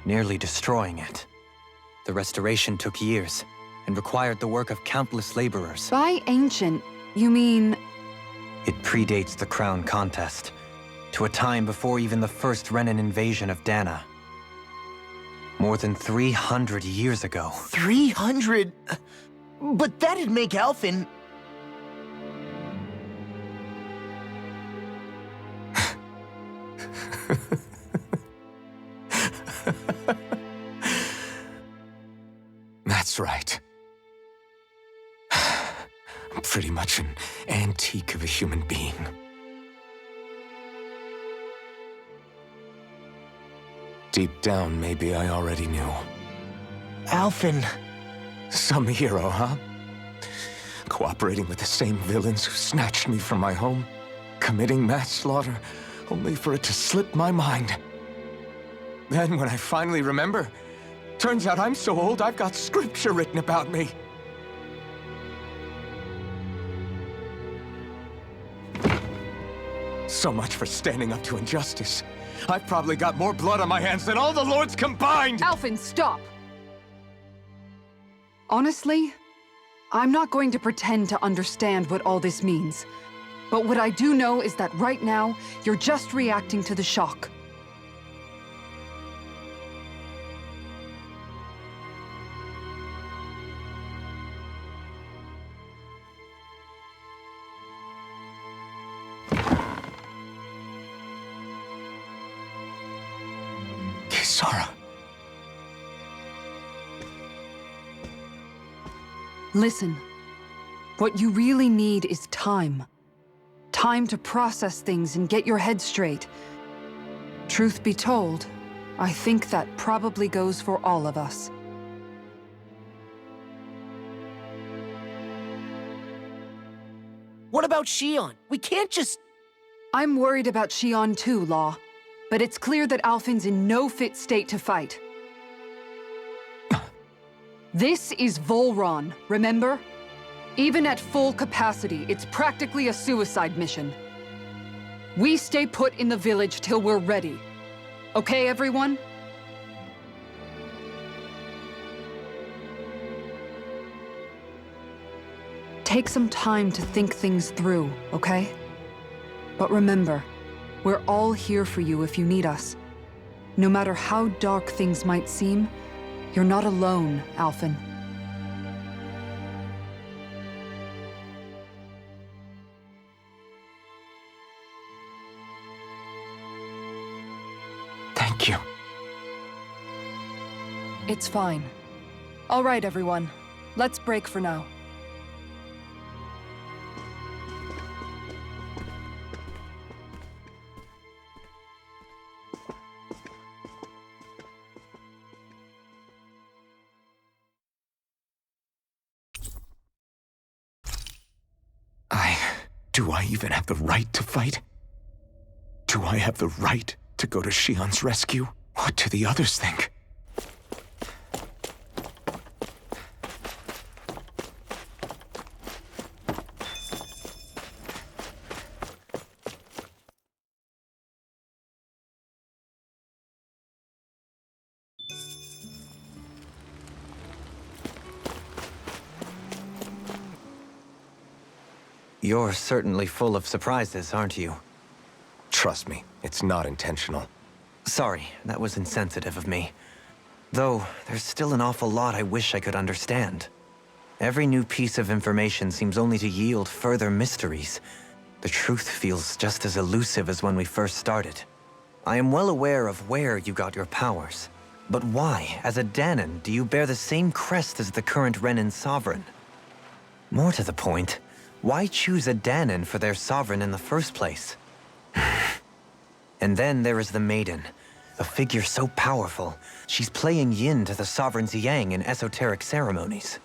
nearly destroying it. The restoration took years, and required the work of countless laborers. By ancient, you mean... It predates the crown contest, to a time before even the first Renin invasion of Dana. More than 300 years ago. 300? But that'd make Alphen... That's right. I'm pretty much an antique of a human being. Deep down, maybe I already knew. Alphen... Some hero, huh? Cooperating with the same villains who snatched me from my home, committing mass slaughter, only for it to slip my mind. Then, when I finally remember, turns out I'm so old I've got scripture written about me. So much for standing up to injustice. I've probably got more blood on my hands than all the lords combined! Alphen, stop! Honestly, I'm not going to pretend to understand what all this means. But what I do know is that right now, you're just reacting to the shock. Kisara. Listen, what you really need is time. Time to process things and get your head straight. Truth be told, I think that probably goes for all of us. What about Shion? We can't just... I'm worried about Shion too, Law. But it's clear that Alphen's in no fit state to fight. This is Volron, remember? Even at full capacity, it's practically a suicide mission. We stay put in the village till we're ready. Okay, everyone? Take some time to think things through, okay? But remember, we're all here for you if you need us. No matter how dark things might seem, you're not alone, Alphen. Thank you. It's fine. All right, everyone. Let's break for now. Do I even have the right to fight? Do I have the right to go to Shion's rescue? What do the others think? You're certainly full of surprises, aren't you? Trust me, it's not intentional. Sorry, that was insensitive of me. Though, there's still an awful lot I wish I could understand. Every new piece of information seems only to yield further mysteries. The truth feels just as elusive as when we first started. I am well aware of where you got your powers. But why, as a Danon, do you bear the same crest as the current Renan sovereign? More to the point, why choose a Danon for their sovereign in the first place? And then there is the Maiden, a figure so powerful, she's playing yin to the sovereign's yang in esoteric ceremonies.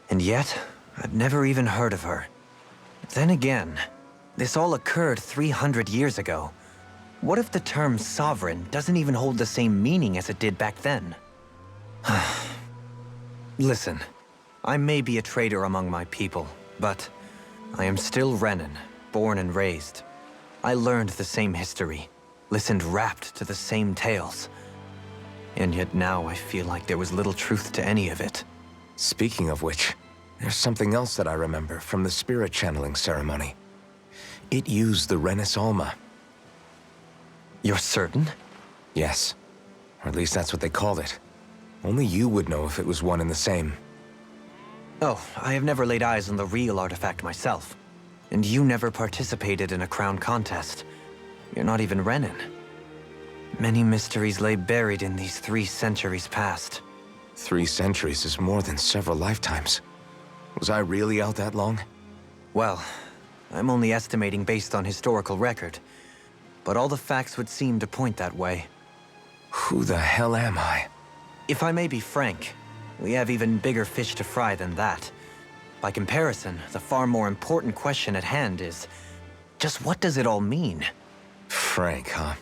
And yet, I've never even heard of her. Then again, this all occurred 300 years ago. What if the term sovereign doesn't even hold the same meaning as it did back then? Listen, I may be a traitor among my people, but I am still Renan, born and raised. I learned the same history, listened rapt to the same tales. And yet now I feel like there was little truth to any of it. Speaking of which, there's something else that I remember from the spirit channeling ceremony. It used the Renis Alma. You're certain? Yes. Or at least that's what they called it. Only you would know if it was one and the same. Oh, I have never laid eyes on the real artifact myself. And you never participated in a crown contest. You're not even Renan. Many mysteries lay buried in these 3 centuries past. 3 centuries is more than several lifetimes. Was I really out that long? Well, I'm only estimating based on historical record. But all the facts would seem to point that way. Who the hell am I? If I may be frank, we have even bigger fish to fry than that. By comparison, the far more important question at hand is, just what does it all mean? Frank, huh?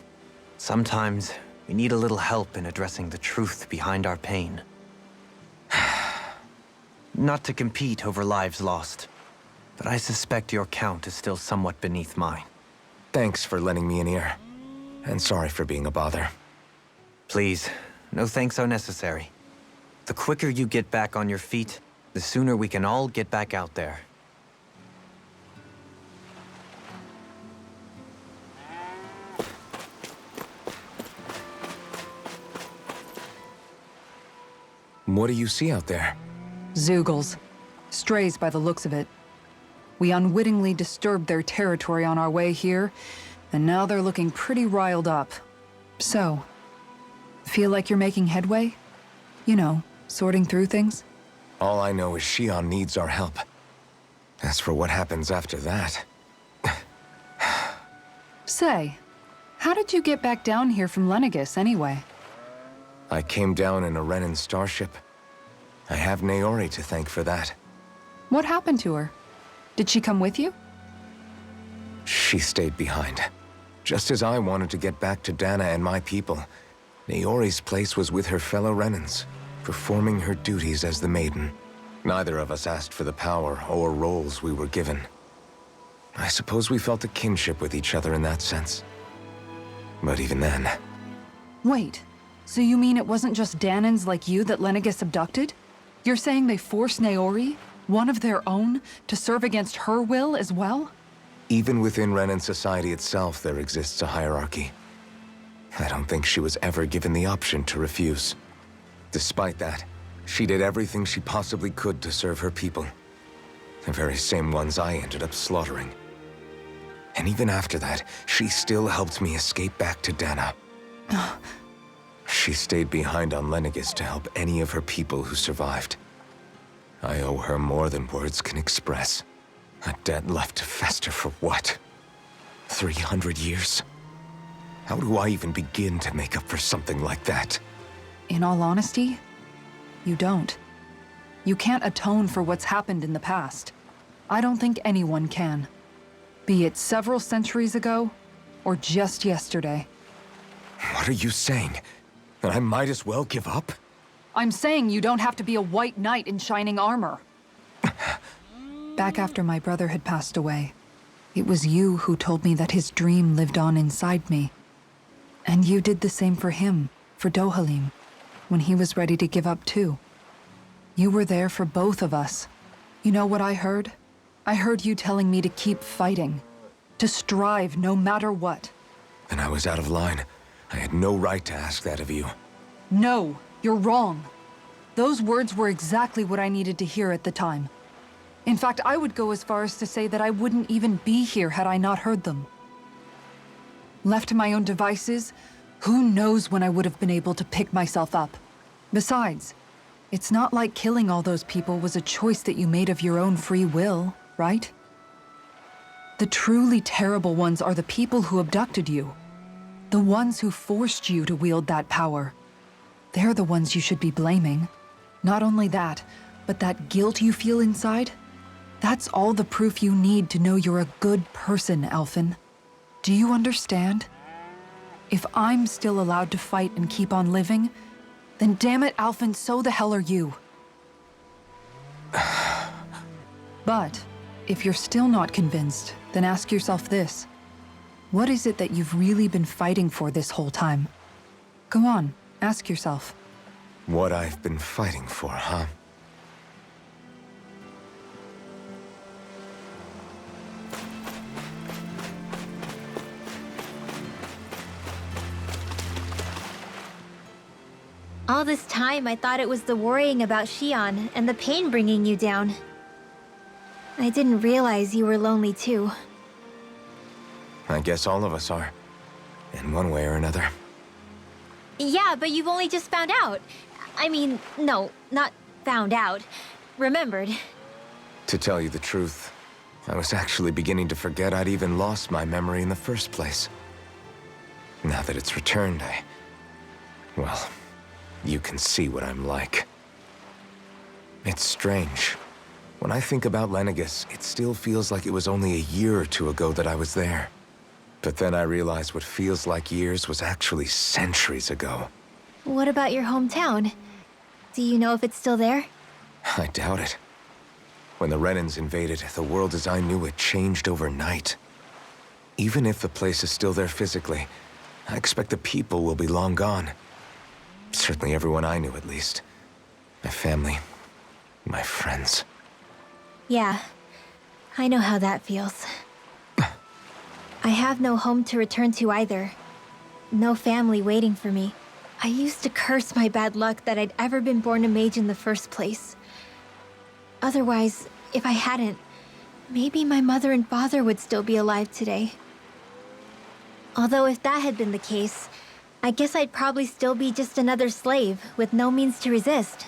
Sometimes, we need a little help in addressing the truth behind our pain. Not to compete over lives lost, but I suspect your count is still somewhat beneath mine. Thanks for lending me an ear. And sorry for being a bother. Please, no thanks are necessary. The quicker you get back on your feet, the sooner we can all get back out there. What do you see out there? Zeugles. Strays by the looks of it. We unwittingly disturbed their territory on our way here, and now they're looking pretty riled up. So, feel like you're making headway? You know, sorting through things? All I know is Shion needs our help. As for what happens after that... Say, how did you get back down here from Lenegis, anyway? I came down in a Renan starship. I have Naori to thank for that. What happened to her? Did she come with you? She stayed behind. Just as I wanted to get back to Dana and my people, Naori's place was with her fellow Renans, performing her duties as the Maiden. Neither of us asked for the power or roles we were given. I suppose we felt a kinship with each other in that sense. But even then... Wait, so you mean it wasn't just Danans like you that Lenegis abducted? You're saying they forced Naori, one of their own, to serve against her will as well? Even within Renan society itself, there exists a hierarchy. I don't think she was ever given the option to refuse. Despite that, she did everything she possibly could to serve her people. The very same ones I ended up slaughtering. And even after that, she still helped me escape back to Dana. She stayed behind on Lenegis to help any of her people who survived. I owe her more than words can express. A debt left to fester for what? 300 years? How do I even begin to make up for something like that? In all honesty, you don't. You can't atone for what's happened in the past. I don't think anyone can. Be it several centuries ago, or just yesterday. What are you saying? That I might as well give up? I'm saying you don't have to be a white knight in shining armor. Back after my brother had passed away, it was you who told me that his dream lived on inside me. And you did the same for him, for Dohalim, when he was ready to give up too. You were there for both of us. You know what I heard? I heard you telling me to keep fighting, to strive no matter what. Then I was out of line. I had no right to ask that of you. No, you're wrong. Those words were exactly what I needed to hear at the time. In fact, I would go as far as to say that I wouldn't even be here had I not heard them. Left to my own devices, who knows when I would have been able to pick myself up. Besides, it's not like killing all those people was a choice that you made of your own free will, right? The truly terrible ones are the people who abducted you. The ones who forced you to wield that power. They're the ones you should be blaming. Not only that, but that guilt you feel inside, that's all the proof you need to know you're a good person, Alphen. Do you understand? If I'm still allowed to fight and keep on living, then damn it, Alphen, so the hell are you. But, if you're still not convinced, then ask yourself this. What is it that you've really been fighting for this whole time? Go on, ask yourself. What I've been fighting for, huh? All this time, I thought it was the worrying about Xion and the pain bringing you down. I didn't realize you were lonely too. I guess all of us are. In one way or another. Yeah, but you've only just found out. I mean, no, not found out. Remembered. To tell you the truth, I was actually beginning to forget I'd even lost my memory in the first place. Now that it's returned, well, you can see what I'm like. It's strange. When I think about Lenegis, it still feels like it was only a year or two ago that I was there. But then I realized what feels like years was actually centuries ago. What about your hometown? Do you know if it's still there? I doubt it. When the Renans invaded, the world as I knew it changed overnight. Even if the place is still there physically, I expect the people will be long gone. Certainly everyone I knew, at least. My family, my friends. Yeah, I know how that feels. I have no home to return to either. No family waiting for me. I used to curse my bad luck that I'd ever been born a mage in the first place. Otherwise, if I hadn't, maybe my mother and father would still be alive today. Although if that had been the case, I guess I'd probably still be just another slave with no means to resist.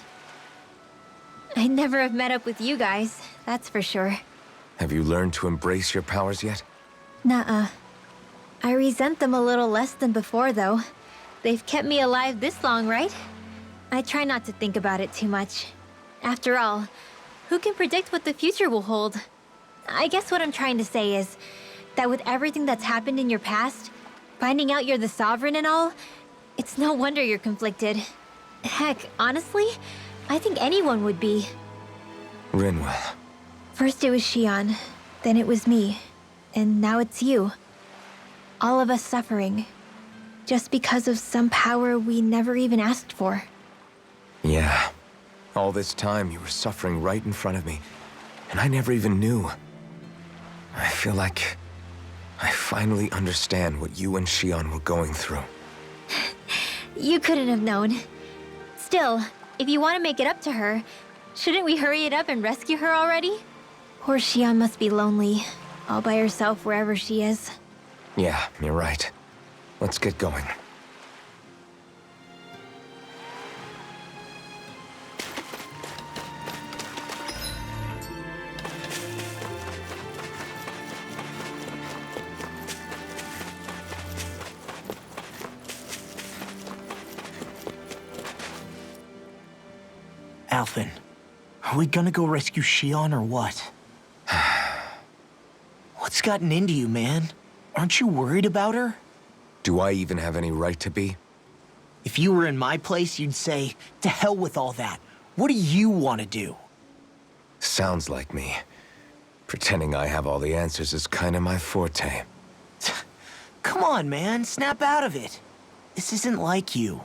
I'd never have met up with you guys, that's for sure. Have you learned to embrace your powers yet? Nuh-uh. I resent them a little less than before, though. They've kept me alive this long, right? I try not to think about it too much. After all, who can predict what the future will hold? I guess what I'm trying to say is, that with everything that's happened in your past, finding out you're the Sovereign and all, it's no wonder you're conflicted. Heck, honestly, I think anyone would be. Rinwell. First it was Xion, then it was me, and now it's you. All of us suffering, just because of some power we never even asked for. Yeah. All this time you were suffering right in front of me, and I never even knew. I feel like I finally understand what you and Xion were going through. You couldn't have known. Still, if you want to make it up to her, shouldn't we hurry it up and rescue her already? Poor Xion must be lonely, all by herself wherever she is. Yeah, you're right. Let's get going. Alphen, are we gonna go rescue Xion or what? What's gotten into you, man? Aren't you worried about her? Do I even have any right to be? If you were in my place, you'd say, to hell with all that. What do you want to do? Sounds like me. Pretending I have all the answers is kinda my forte. Come on, man, snap out of it. This isn't like you.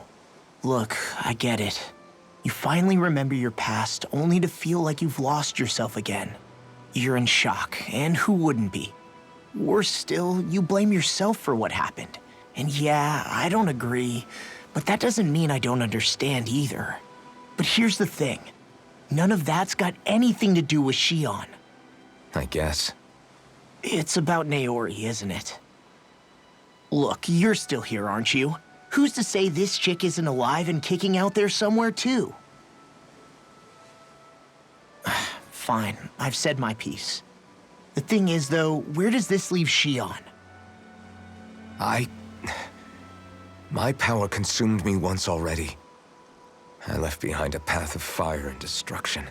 Look, I get it. You finally remember your past, only to feel like you've lost yourself again. You're in shock, and who wouldn't be? Worse still, you blame yourself for what happened. And yeah, I don't agree, but that doesn't mean I don't understand either. But here's the thing. None of that's got anything to do with Xion. I guess. It's about Naori, isn't it? Look, you're still here, aren't you? Who's to say this chick isn't alive and kicking out there somewhere, too? Fine, I've said my piece. The thing is, though, where does this leave Xion? My power consumed me once already. I left behind a path of fire and destruction.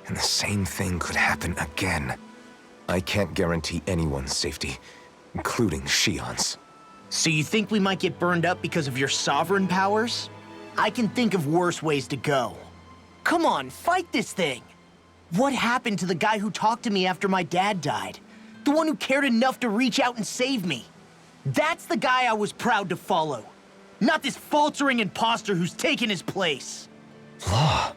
And the same thing could happen again. I can't guarantee anyone's safety, including Xion's. So you think we might get burned up because of your sovereign powers? I can think of worse ways to go. Come on, fight this thing! What happened to the guy who talked to me after my dad died? The one who cared enough to reach out and save me? That's the guy I was proud to follow. Not this faltering imposter who's taken his place. Law.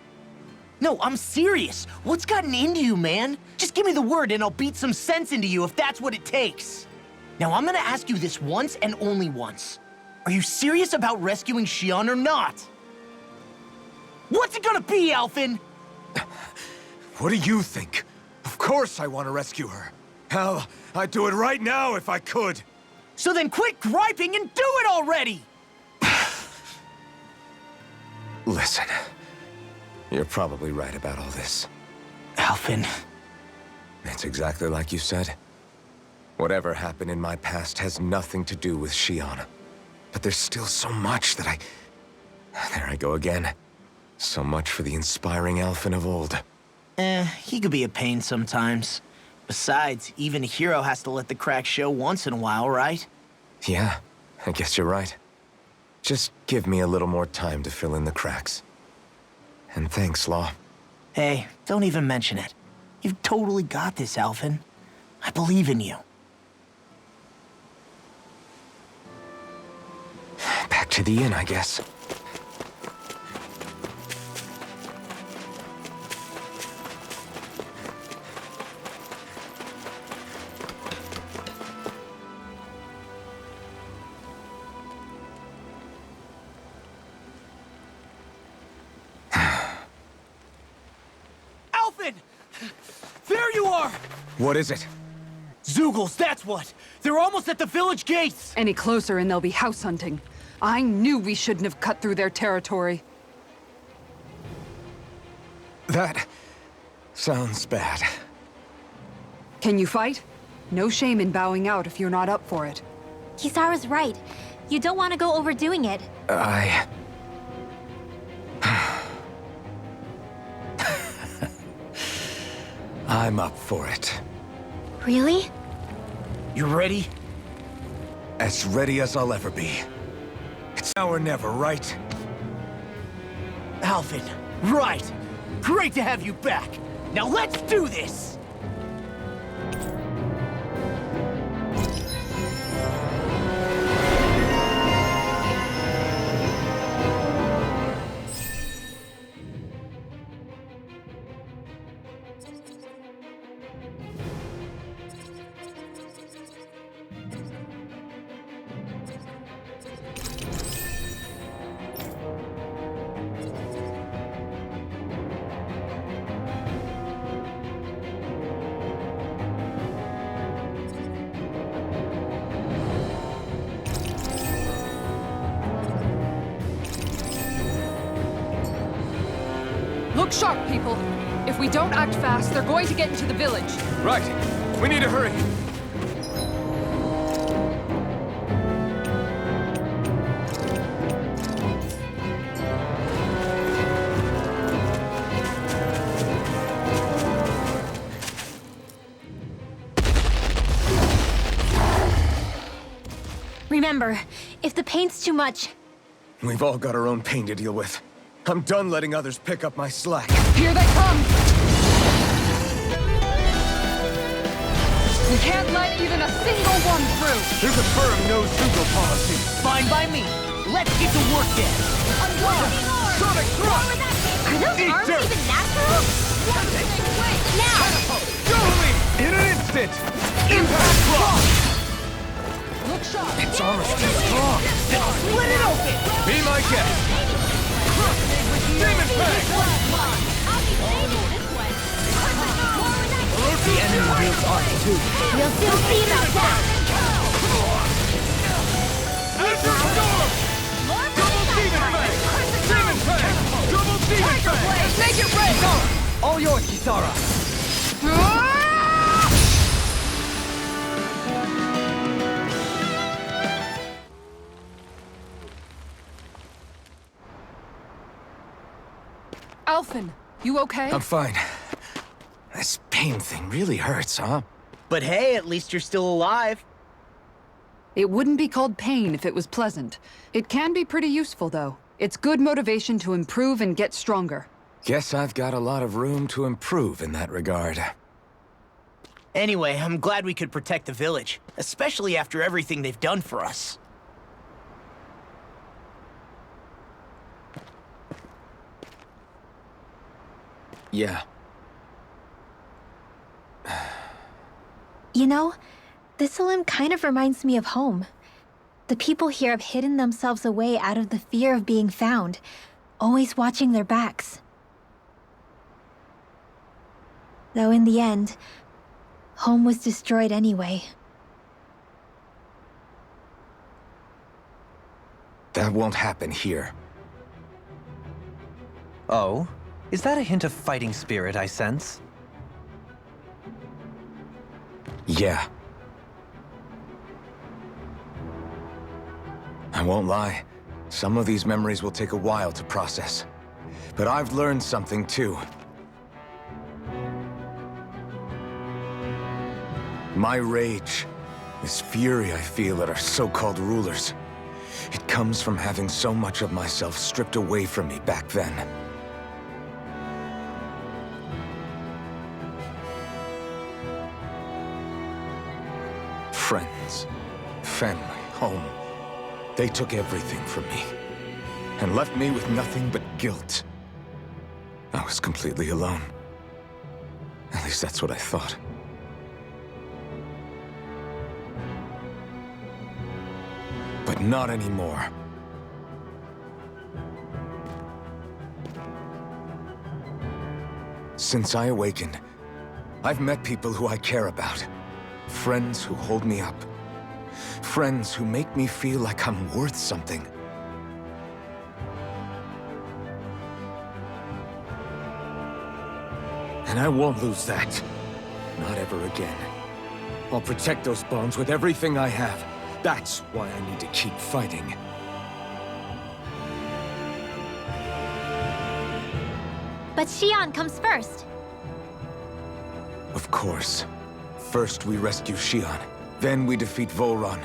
No, I'm serious. What's gotten into you, man? Just give me the word and I'll beat some sense into you if that's what it takes. Now, I'm gonna ask you this once and only once. Are you serious about rescuing Xion or not? What's it gonna be, Alphen? What do you think? Of course I want to rescue her. Hell, I'd do it right now if I could. So then quit griping and do it already! Listen, you're probably right about all this. Alphen. It's exactly like you said. Whatever happened in my past has nothing to do with Xion. But there's still so much that There I go again. So much for the inspiring Alphen of old. He could be a pain sometimes. Besides, even a hero has to let the cracks show once in a while, right? Yeah, I guess you're right. Just give me a little more time to fill in the cracks. And thanks, Law. Hey, don't even mention it. You've totally got this, Alphen. I believe in you. Back to the inn, I guess. Alphen! There you are! What is it? Zeugles, that's what! They're almost at the village gates! Any closer and they'll be house hunting. I knew we shouldn't have cut through their territory. That sounds bad. Can you fight? No shame in bowing out if you're not up for it. Kisara's right. You don't want to go overdoing it. I'm up for it. Really? You ready? As ready as I'll ever be. It's now or never, right? Alvin, right! Great to have you back! Now let's do this! Look sharp, people. If we don't act fast, they're going to get into the village. Right. We need to hurry. Remember, if the paint's too much, We've all got our own pain to deal with. I'm done letting others pick up my slack. Here they come! We can't let even a single one through! There's a firm no-sugar policy. Fine by me. Let's get to work then. Sonic thrust! are those Eat arms dirt. even natural? Now! Totally! In an instant! Impact block! Look sharp! Its armor's too strong! Split it open! Be my guest! Demon Fang! The enemy wields art too. We'll soon see about that! Azure Storm! Double Demon Fang! Demon Fang! Double Demon Fang! Make it rain! All yours, Kisara. Alphen, you okay? I'm fine. This pain thing really hurts, huh? But hey, at least you're still alive. It wouldn't be called pain if it was pleasant. It can be pretty useful, though. It's good motivation to improve and get stronger. Guess I've got a lot of room to improve in that regard. Anyway, I'm glad we could protect the village, especially after everything they've done for us. Yeah. You know, this Salim kind of reminds me of home. The people here have hidden themselves away out of the fear of being found, always watching their backs. Though in the end, home was destroyed anyway. That won't happen here. Oh? Is that a hint of fighting spirit I sense? Yeah. I won't lie. Some of these memories will take a while to process. But I've learned something too. My rage, this fury I feel at our so-called rulers, it comes from having so much of myself stripped away from me back then. Friends, family, home. They took everything from me and left me with nothing but guilt. I was completely alone. At least that's what I thought. But not anymore. Since I awakened, I've met people who I care about. Friends who hold me up. Friends who make me feel like I'm worth something. And I won't lose that. Not ever again. I'll protect those bonds with everything I have. That's why I need to keep fighting. But Xion comes first. Of course. First we rescue Xion, Then we defeat Volron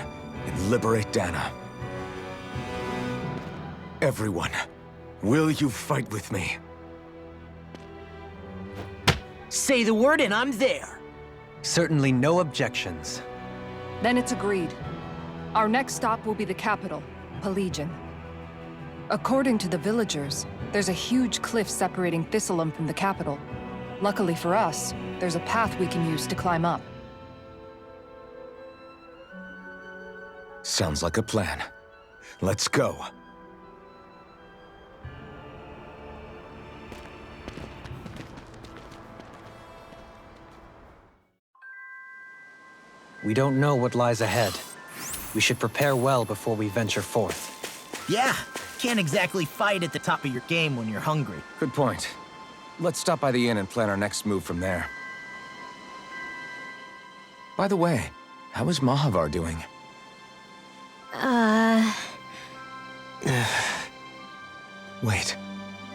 and liberate Dana. Everyone, will you fight with me? Say the word and I'm there. Certainly no objections. Then it's agreed. Our next stop will be the capital, Pelegion. According to the villagers, there's a huge cliff separating Thistleum from the capital. Luckily for us, there's a path we can use to climb up. Sounds like a plan. Let's go. We don't know what lies ahead. We should prepare well before we venture forth. Yeah, can't exactly fight at the top of your game when you're hungry. Good point. Let's stop by the inn and plan our next move from there. By the way, how is Mahavar doing? Wait,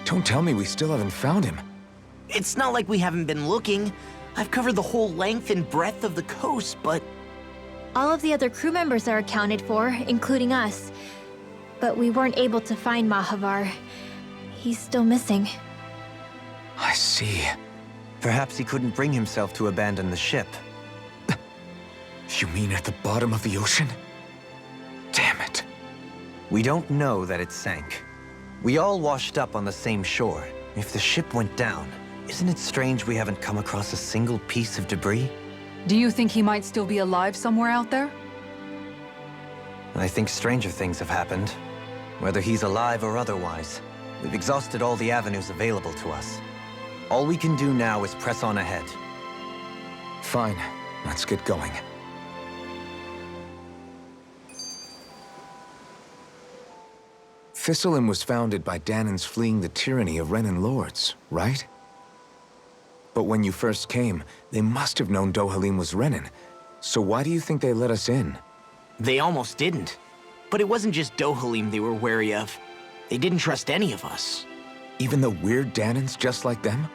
don't tell me we still haven't found him. It's not like we haven't been looking. I've covered the whole length and breadth of the coast, but... All of the other crew members are accounted for, including us. But we weren't able to find Mahavar. He's still missing. I see. Perhaps he couldn't bring himself to abandon the ship. You mean at the bottom of the ocean? Damn it. We don't know that it sank. We all washed up on the same shore. If the ship went down, isn't it strange we haven't come across a single piece of debris? Do you think he might still be alive somewhere out there? I think stranger things have happened. Whether he's alive or otherwise, we've exhausted all the avenues available to us. All we can do now is press on ahead. Fine, let's get going. Thistleum was founded by Danans fleeing the tyranny of Renan lords, right? But when you first came, they must have known Dohalim was Renan. So why do you think they let us in? They almost didn't. But it wasn't just Dohalim they were wary of. They didn't trust any of us. Even the weird Danans just like them?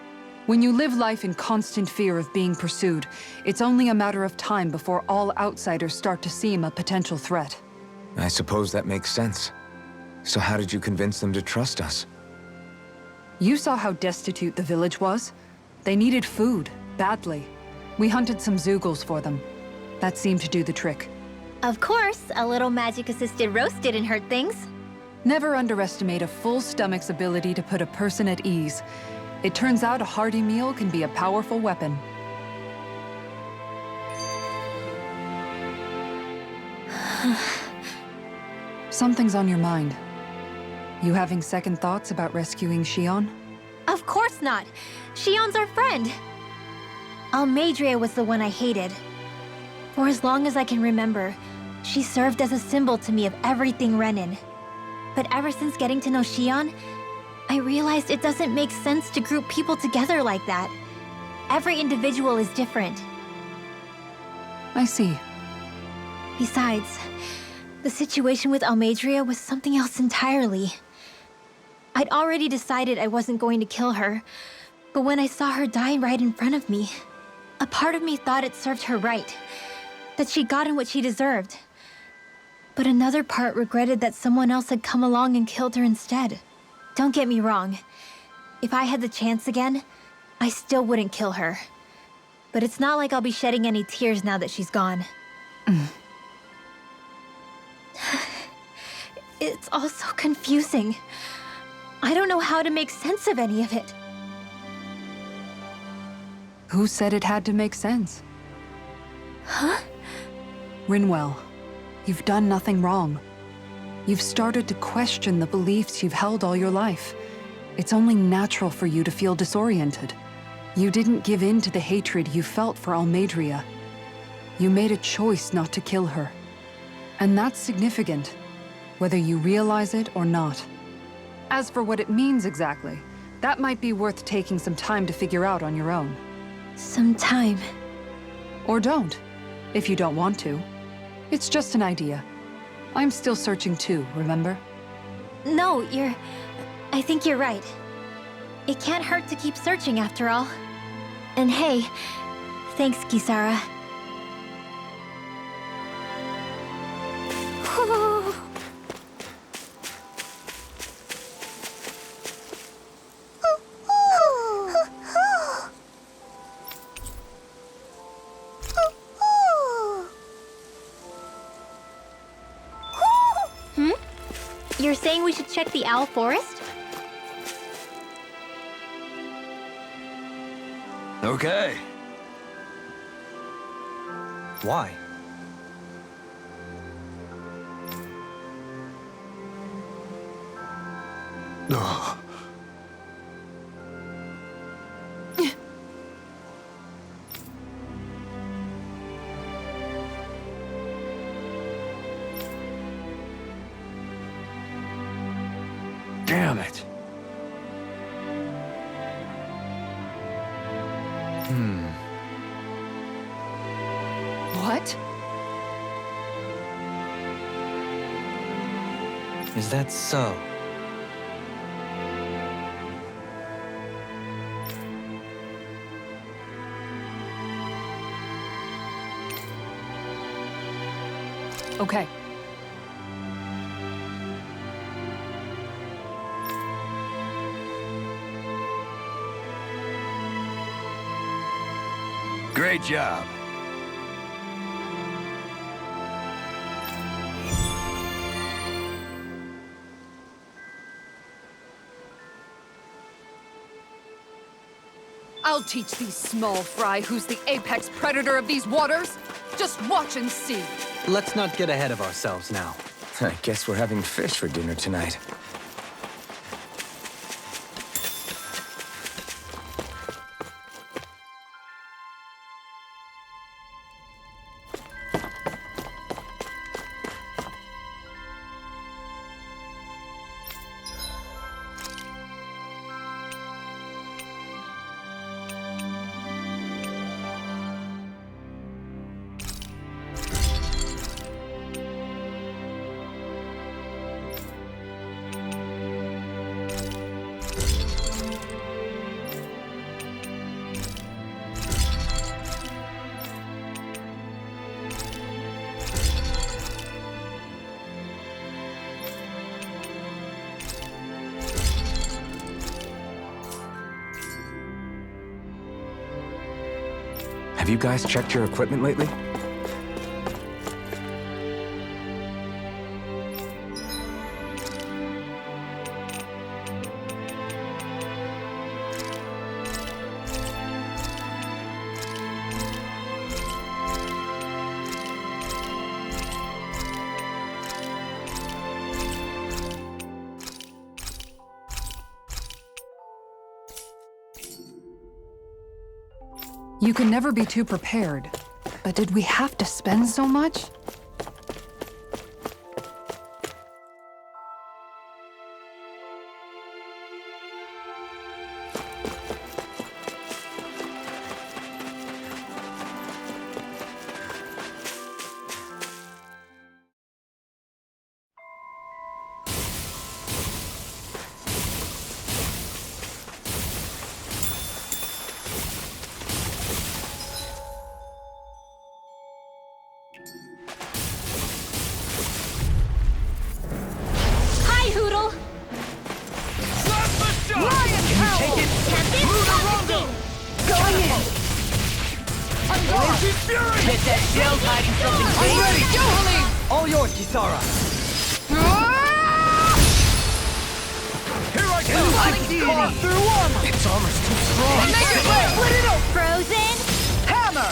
When you live life in constant fear of being pursued, it's only a matter of time before all outsiders start to seem a potential threat. I suppose that makes sense. So how did you convince them to trust us? You saw how destitute the village was. They needed food, badly. We hunted some Zeugles for them. That seemed to do the trick. Of course, a little magic-assisted roast didn't hurt things. Never underestimate a full stomach's ability to put a person at ease. It turns out a hearty meal can be a powerful weapon. Something's on your mind. You having second thoughts about rescuing Shion? Of course not. Shion's our friend. Almadria was the one I hated. For as long as I can remember, she served as a symbol to me of everything Renan. But ever since getting to know Shion, I realized it doesn't make sense to group people together like that. Every individual is different. I see. Besides, the situation with Almadria was something else entirely. I'd already decided I wasn't going to kill her, but when I saw her die right in front of me, a part of me thought it served her right, that she'd gotten what she deserved. But another part regretted that someone else had come along and killed her instead. Don't get me wrong. If I had the chance again, I still wouldn't kill her. But it's not like I'll be shedding any tears now that she's gone. It's all so confusing. I don't know how to make sense of any of it. Who said it had to make sense? Huh? Rinwell, you've done nothing wrong. You've started to question the beliefs you've held all your life. It's only natural for you to feel disoriented. You didn't give in to the hatred you felt for Almadria. You made a choice not to kill her. And that's significant, whether you realize it or not. As for what it means exactly, that might be worth taking some time to figure out on your own. Some time. Or don't, if you don't want to. It's just an idea. I'm still searching too, remember? No, I think you're right. It can't hurt to keep searching after all. And hey, thanks, Kisara. You're saying we should check the Owl Forest? Okay. Why? Ugh. Damn it. What? Is that so? Okay. Great job. I'll teach these small fry who's the apex predator of these waters. Just watch and see. Let's not get ahead of ourselves now. I guess we're having fish for dinner tonight. Have you guys checked your equipment lately? You can never be too prepared. But did we have to spend so much? Hi, Hoodle! Take it. Going in! I'm gone! Get that shell hiding something I'm ready! Go, Helene! All yours, Kisara! Here I come! Carve through armor! Its armor's too strong. Make it work! Split it open! Frozen? Hammer!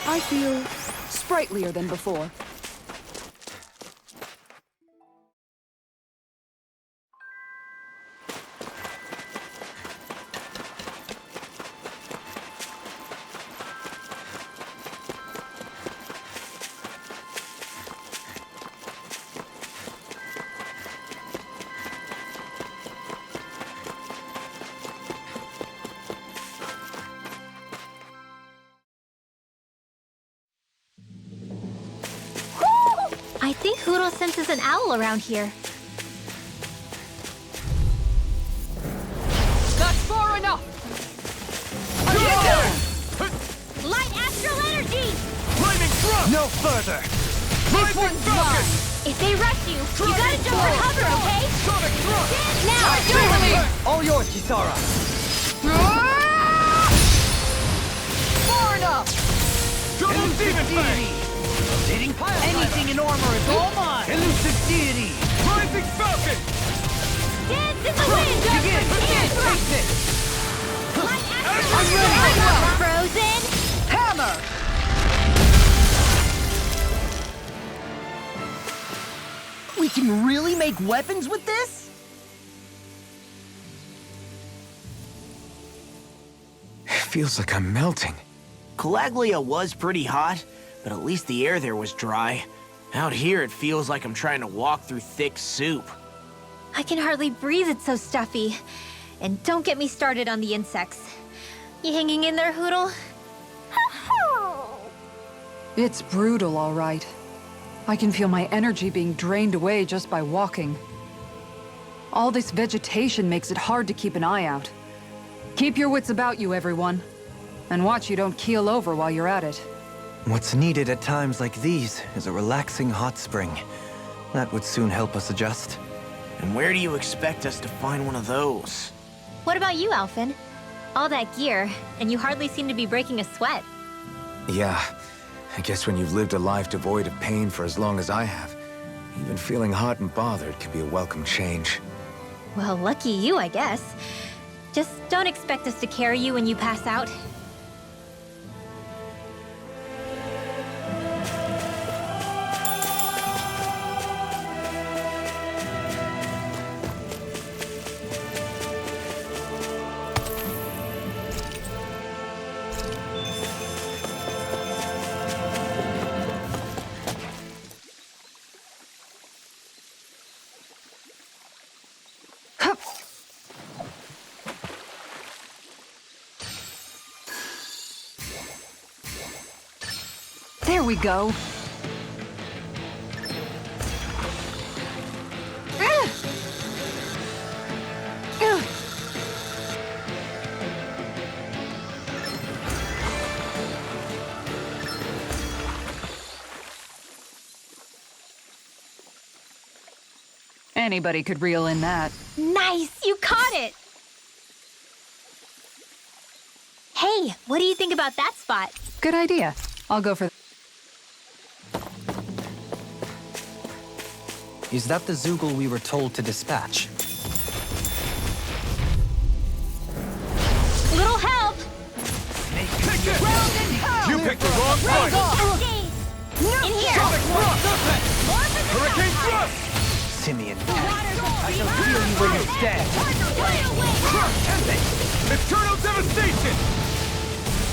I feel sprightlier than before. I think Hoodle senses an owl around here. That's far enough! Are you done? Light astral energy! Flaming thrust! No further! This one's mine! If they rush you, you gotta jump for cover, okay? Sonic thrust! Now! You, Helene! All yours, Kisara! Far enough! Double demon fang! Anything in armor is all mine! Elusive deity! Rising Falcon! Dance in the wind! Begin! Face it! I'm ready! Frozen! Hammer! We can really make weapons with this? It feels like I'm melting. Calaglia was pretty hot, but at least the air there was dry. Out here, it feels like I'm trying to walk through thick soup. I can hardly breathe, it's so stuffy. And don't get me started on the insects. You hanging in there, Hoodle? It's brutal, all right. I can feel my energy being drained away just by walking. All this vegetation makes it hard to keep an eye out. Keep your wits about you, everyone. And watch you don't keel over while you're at it. What's needed at times like these is a relaxing hot spring. That would soon help us adjust. And where do you expect us to find one of those? What about you, Alphen? All that gear, and you hardly seem to be breaking a sweat. Yeah, I guess when you've lived a life devoid of pain for as long as I have, even feeling hot and bothered can be a welcome change. Well, lucky you, I guess. Just don't expect us to carry you when you pass out. There we go. Anybody could reel in that. Nice! You caught it! Hey, what do you think about that spot? Good idea. I'll go for... Is that the Zoogle we were told to dispatch? Little help! You picked the wrong fight! In here! Hurricane Thrust! Simeon. I shall feel you when you're dead. Eternal Devastation!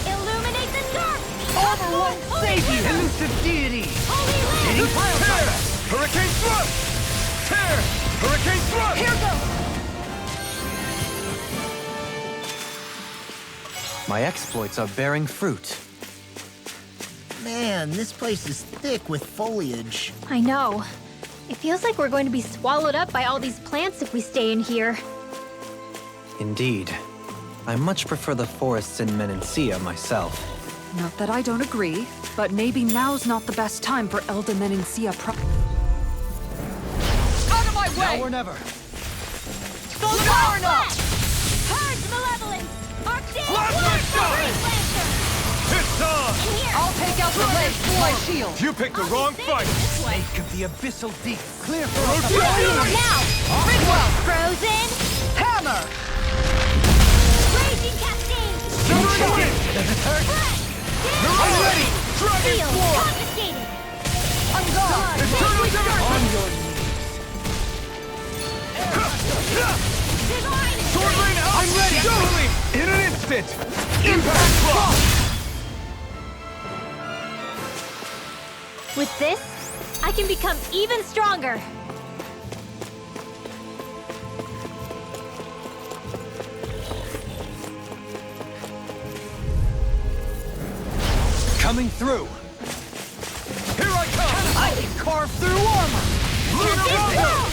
Illuminate the dark! Armor won't save you! Elusive deity! Holy land! Tear! Hurricane Thrust! Tear! Hurricane Thrust! Here goes! My exploits are bearing fruit. Man, this place is thick with foliage. I know. It feels like we're going to be swallowed up by all these plants if we stay in here. Indeed. I much prefer the forests in Menancia myself. Not that I don't agree, but maybe now's not the best time for Elda Menancia Out of my way! Now or never. Go far enough! Purge malevolence! Arctic Plasma shot! It's on! I'll take out the ledge with my shield. You picked the wrong fight! Snake of the abyssal deep. Clear for Now! Ridwell! Frozen! Hammer! Raging cascade! Does it hurt? I'm ready! Dragon Shield! Swarm! Confiscated! I'm gone! Eternal Devastation! On your knees. Divine! Sword Rain out! I'm ready! Shuttling! In an instant! Impact Block! With this, I can become even stronger. Coming through! Here I come! I can carve through armor! Lunar Rumble!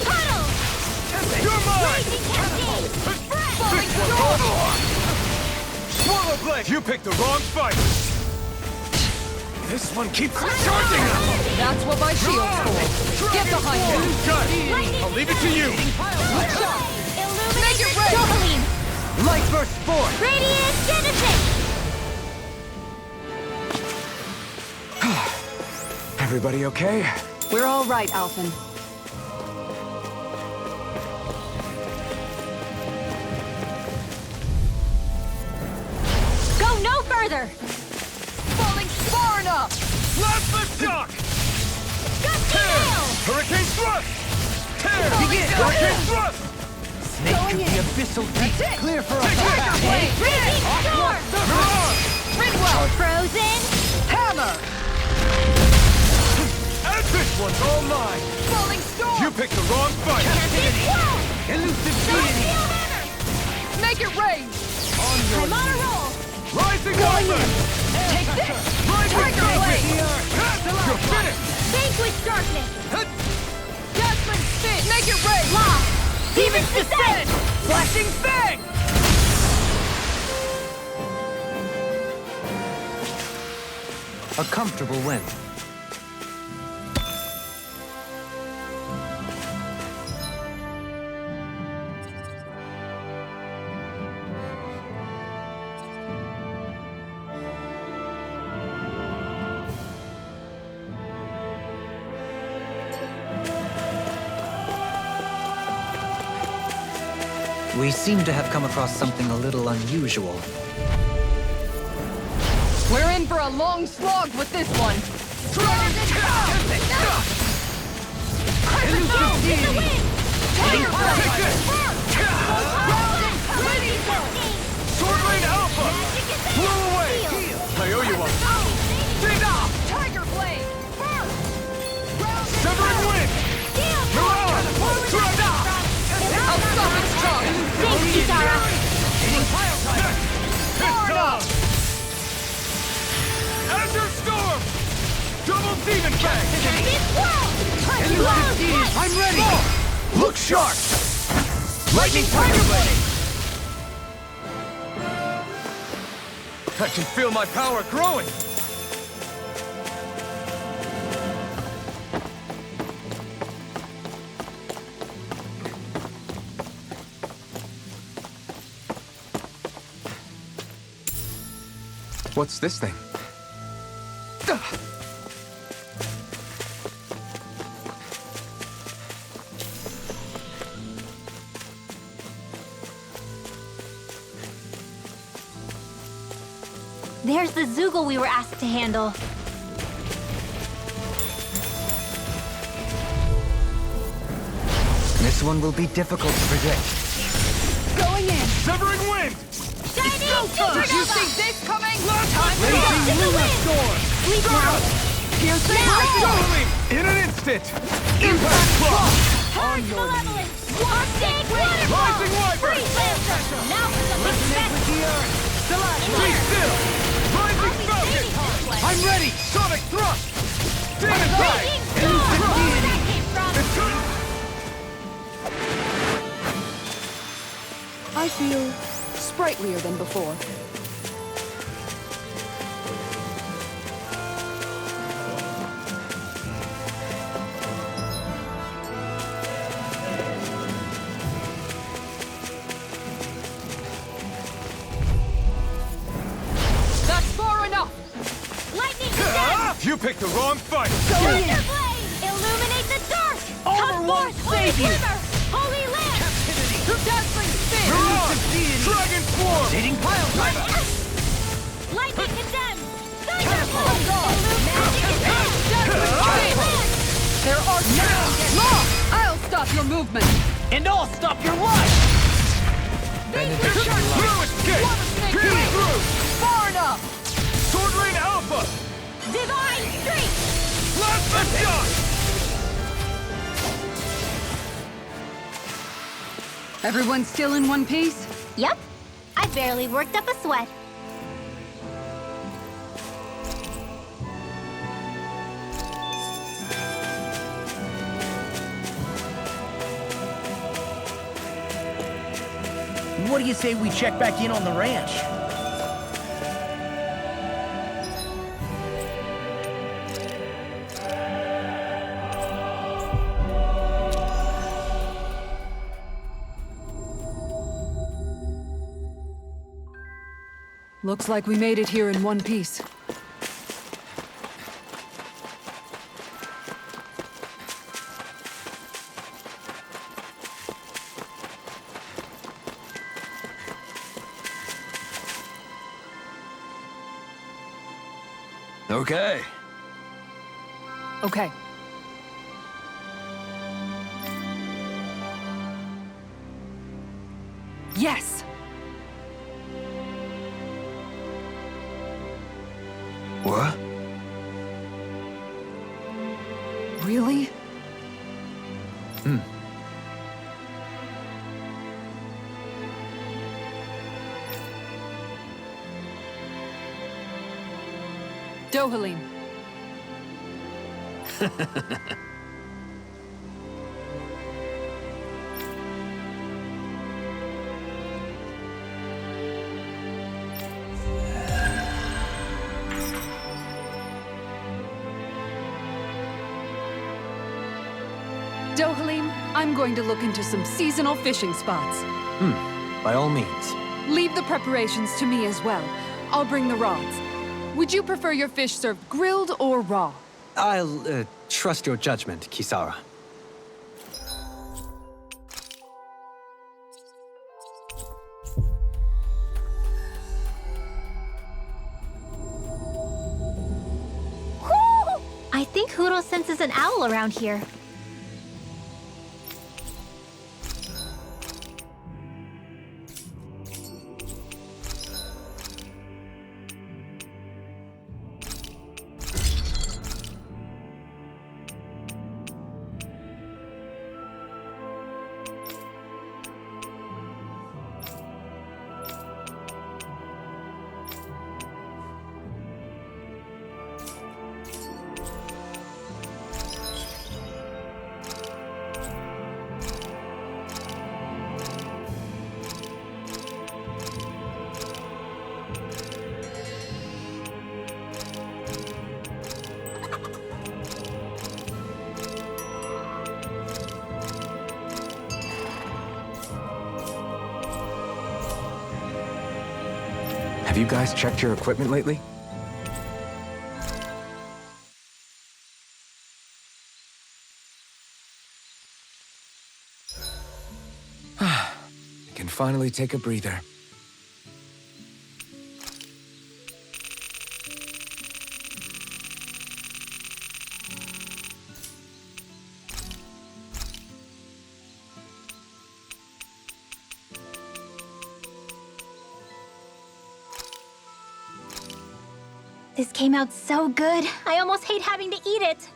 Puddle! You're mine! Raging cascade! Swallow Blade! You picked the wrong fight! This one keeps charging! That's what my shield's for. Get behind me. Got it! I'll leave it to you! Make it red! Doubling! Light burst forth! Radiant Genesis! Everybody okay? We're all right, Alphen. Go no further! Falling far enough! Blast the shock! Gusty nail! Hurricane thrust! Tear! Begin! Hurricane thrust! Snake to the abyssal deep. Clear for us. Raging storm! Mirage! Ringwell! Frozen! Hammer! And this one's all mine! Falling storm! You picked the wrong fight! Whoa! Elusive Celestial deity. hammer! Make it rain! I'm on a roll! Rising weapon! Take this! Rising Tiger serpent! blade! You're finished! Vanquish darkness! Jasmine spin! Make it rain! Lost! Demons descend! Flashing fang! A comfortable win. We seem to have come across something a little unusual. We're in for a long slog with this one! Elusive deity! Tiger blade! Sword Lane Alpha! Blow away! I owe you one! Dig off! Tiger blade! Severing wind! Mirage! Thrust! I'll stop its charge! Thanks, Kitara! It's time! Azure Storm! Double Demon Fang! This world! Elusive deity. I'm ready. Look sharp! Lightning Tiger Blade! I can feel my power growing! What's this thing? There's the Zoogle we were asked to handle. This one will be difficult to predict. Going in! Severing wind! Shining Supernova! You see this coming? Time Raging Luna Storm! Sleep now! Piercing Dueling! In an instant! Impact Claw! Purge Malevolence! Arctic Waterfall! Rising Wyvern! Freeze Lancer! Now for something special! Be still! Rising Falcon! I'm ready. Sonic Thrust! Demon Fang! Raging Storm! Where that came from! I feel sprightlier than before. That's far enough! Lightning Descent! You picked the wrong fight! Thunder Blade! Illuminate the dark! Come forth, Holy Glimmer! Holy Lamp! Dazzling spin! Mirage! Dragon Swarm! Dating pile driver. Lightning Condemned! Thunder Blade! Illuminate Dazzling spin! There are law! I'll stop your movement! And I'll stop your life. Benediction light. Blue Escape! Water snake Pierce blade. through! Far enough! Sword Lane Alpha! Divine Strength! Blast the shot! Everyone still in one piece? Yep. I barely worked up a sweat. What do you say we check back in on the ranch? Looks like we made it here in one piece. Okay. Okay. Yes! What? Really? Dohalim. Dohalim, I'm going to look into some seasonal fishing spots. By all means. Leave the preparations to me as well. I'll bring the rods. Would you prefer your fish served grilled or raw? I'll, trust your judgment, Kisara. Whoo! I think Huro senses an owl around here. Have you guys checked your equipment lately? I can finally take a breather. This came out so good. I almost hate having to eat it.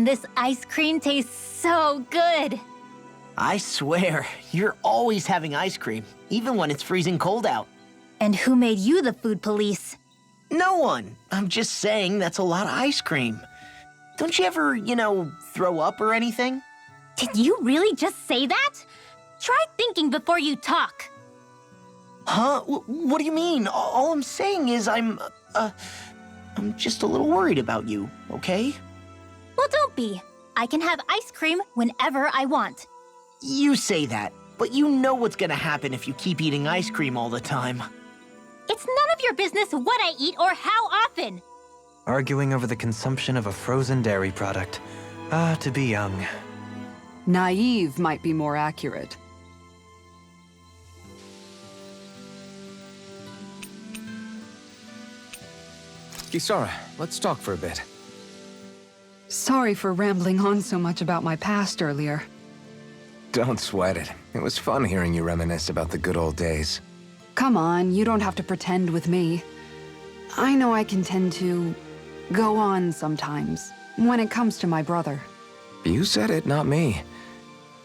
This ice cream tastes so good. I swear, you're always having ice cream, even when it's freezing cold out. And who made you the food police? No one. I'm just saying that's a lot of ice cream. Don't you ever, throw up or anything? Did you really just say that? Try thinking before you talk. Huh? What do you mean? All I'm saying is I'm just a little worried about you, okay? Well, don't be. I can have ice cream whenever I want. You say that, but you know what's gonna happen if you keep eating ice cream all the time. It's none of your business what I eat or how often. Arguing over the consumption of a frozen dairy product. Ah, to be young. Naive might be more accurate. Kisara, let's talk for a bit. Sorry for rambling on so much about my past earlier. Don't sweat it. It was fun hearing you reminisce about the good old days. Come on, you don't have to pretend with me. I know I can tend to go on sometimes when it comes to my brother. You said it, not me.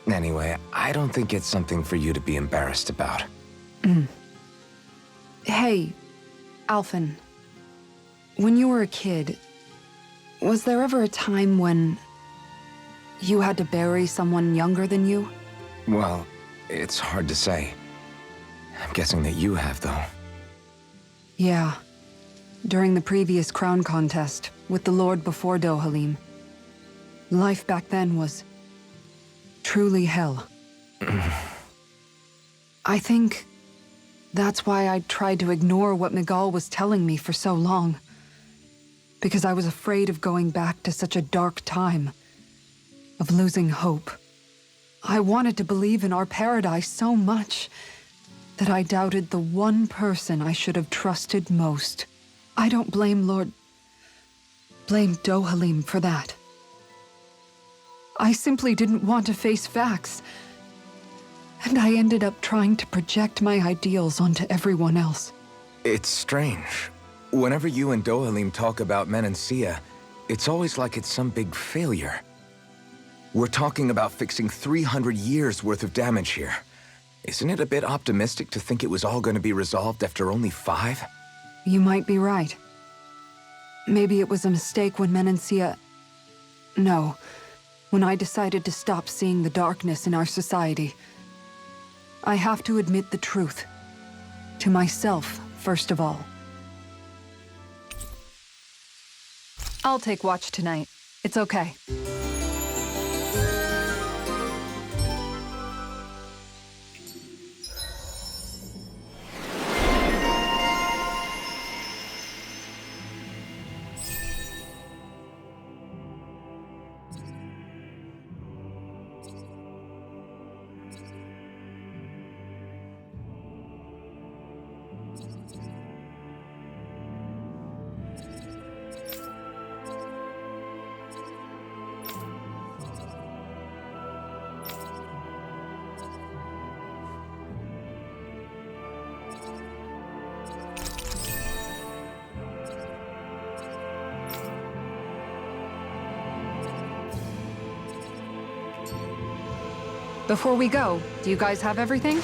Anyway, I don't think it's something for you to be embarrassed about. Hey, Alphen. When you were a kid, was there ever a time when you had to bury someone younger than you? Well, it's hard to say. I'm guessing that you have, though. Yeah. During the previous crown contest, with the Lord before Dohalim. Life back then was truly hell. I think that's why I tried to ignore what Miguel was telling me for so long. Because I was afraid of going back to such a dark time. Of losing hope. I wanted to believe in our paradise so much. that I doubted the one person I should have trusted most. I don't blame blame Dohalim for that. I simply didn't want to face facts. And I ended up trying to project my ideals onto everyone else. It's strange. Whenever you and Dohalim talk about Menancia, it's always like it's some big failure. We're talking about fixing 300 years worth of damage here. Isn't it a bit optimistic to think it was all going to be resolved after only 5? You might be right. Maybe it was a mistake when Menancia... No, when I decided to stop seeing the darkness in our society. I have to admit the truth. To myself, first of all. I'll take watch tonight. It's okay. Before we go, do you guys have everything?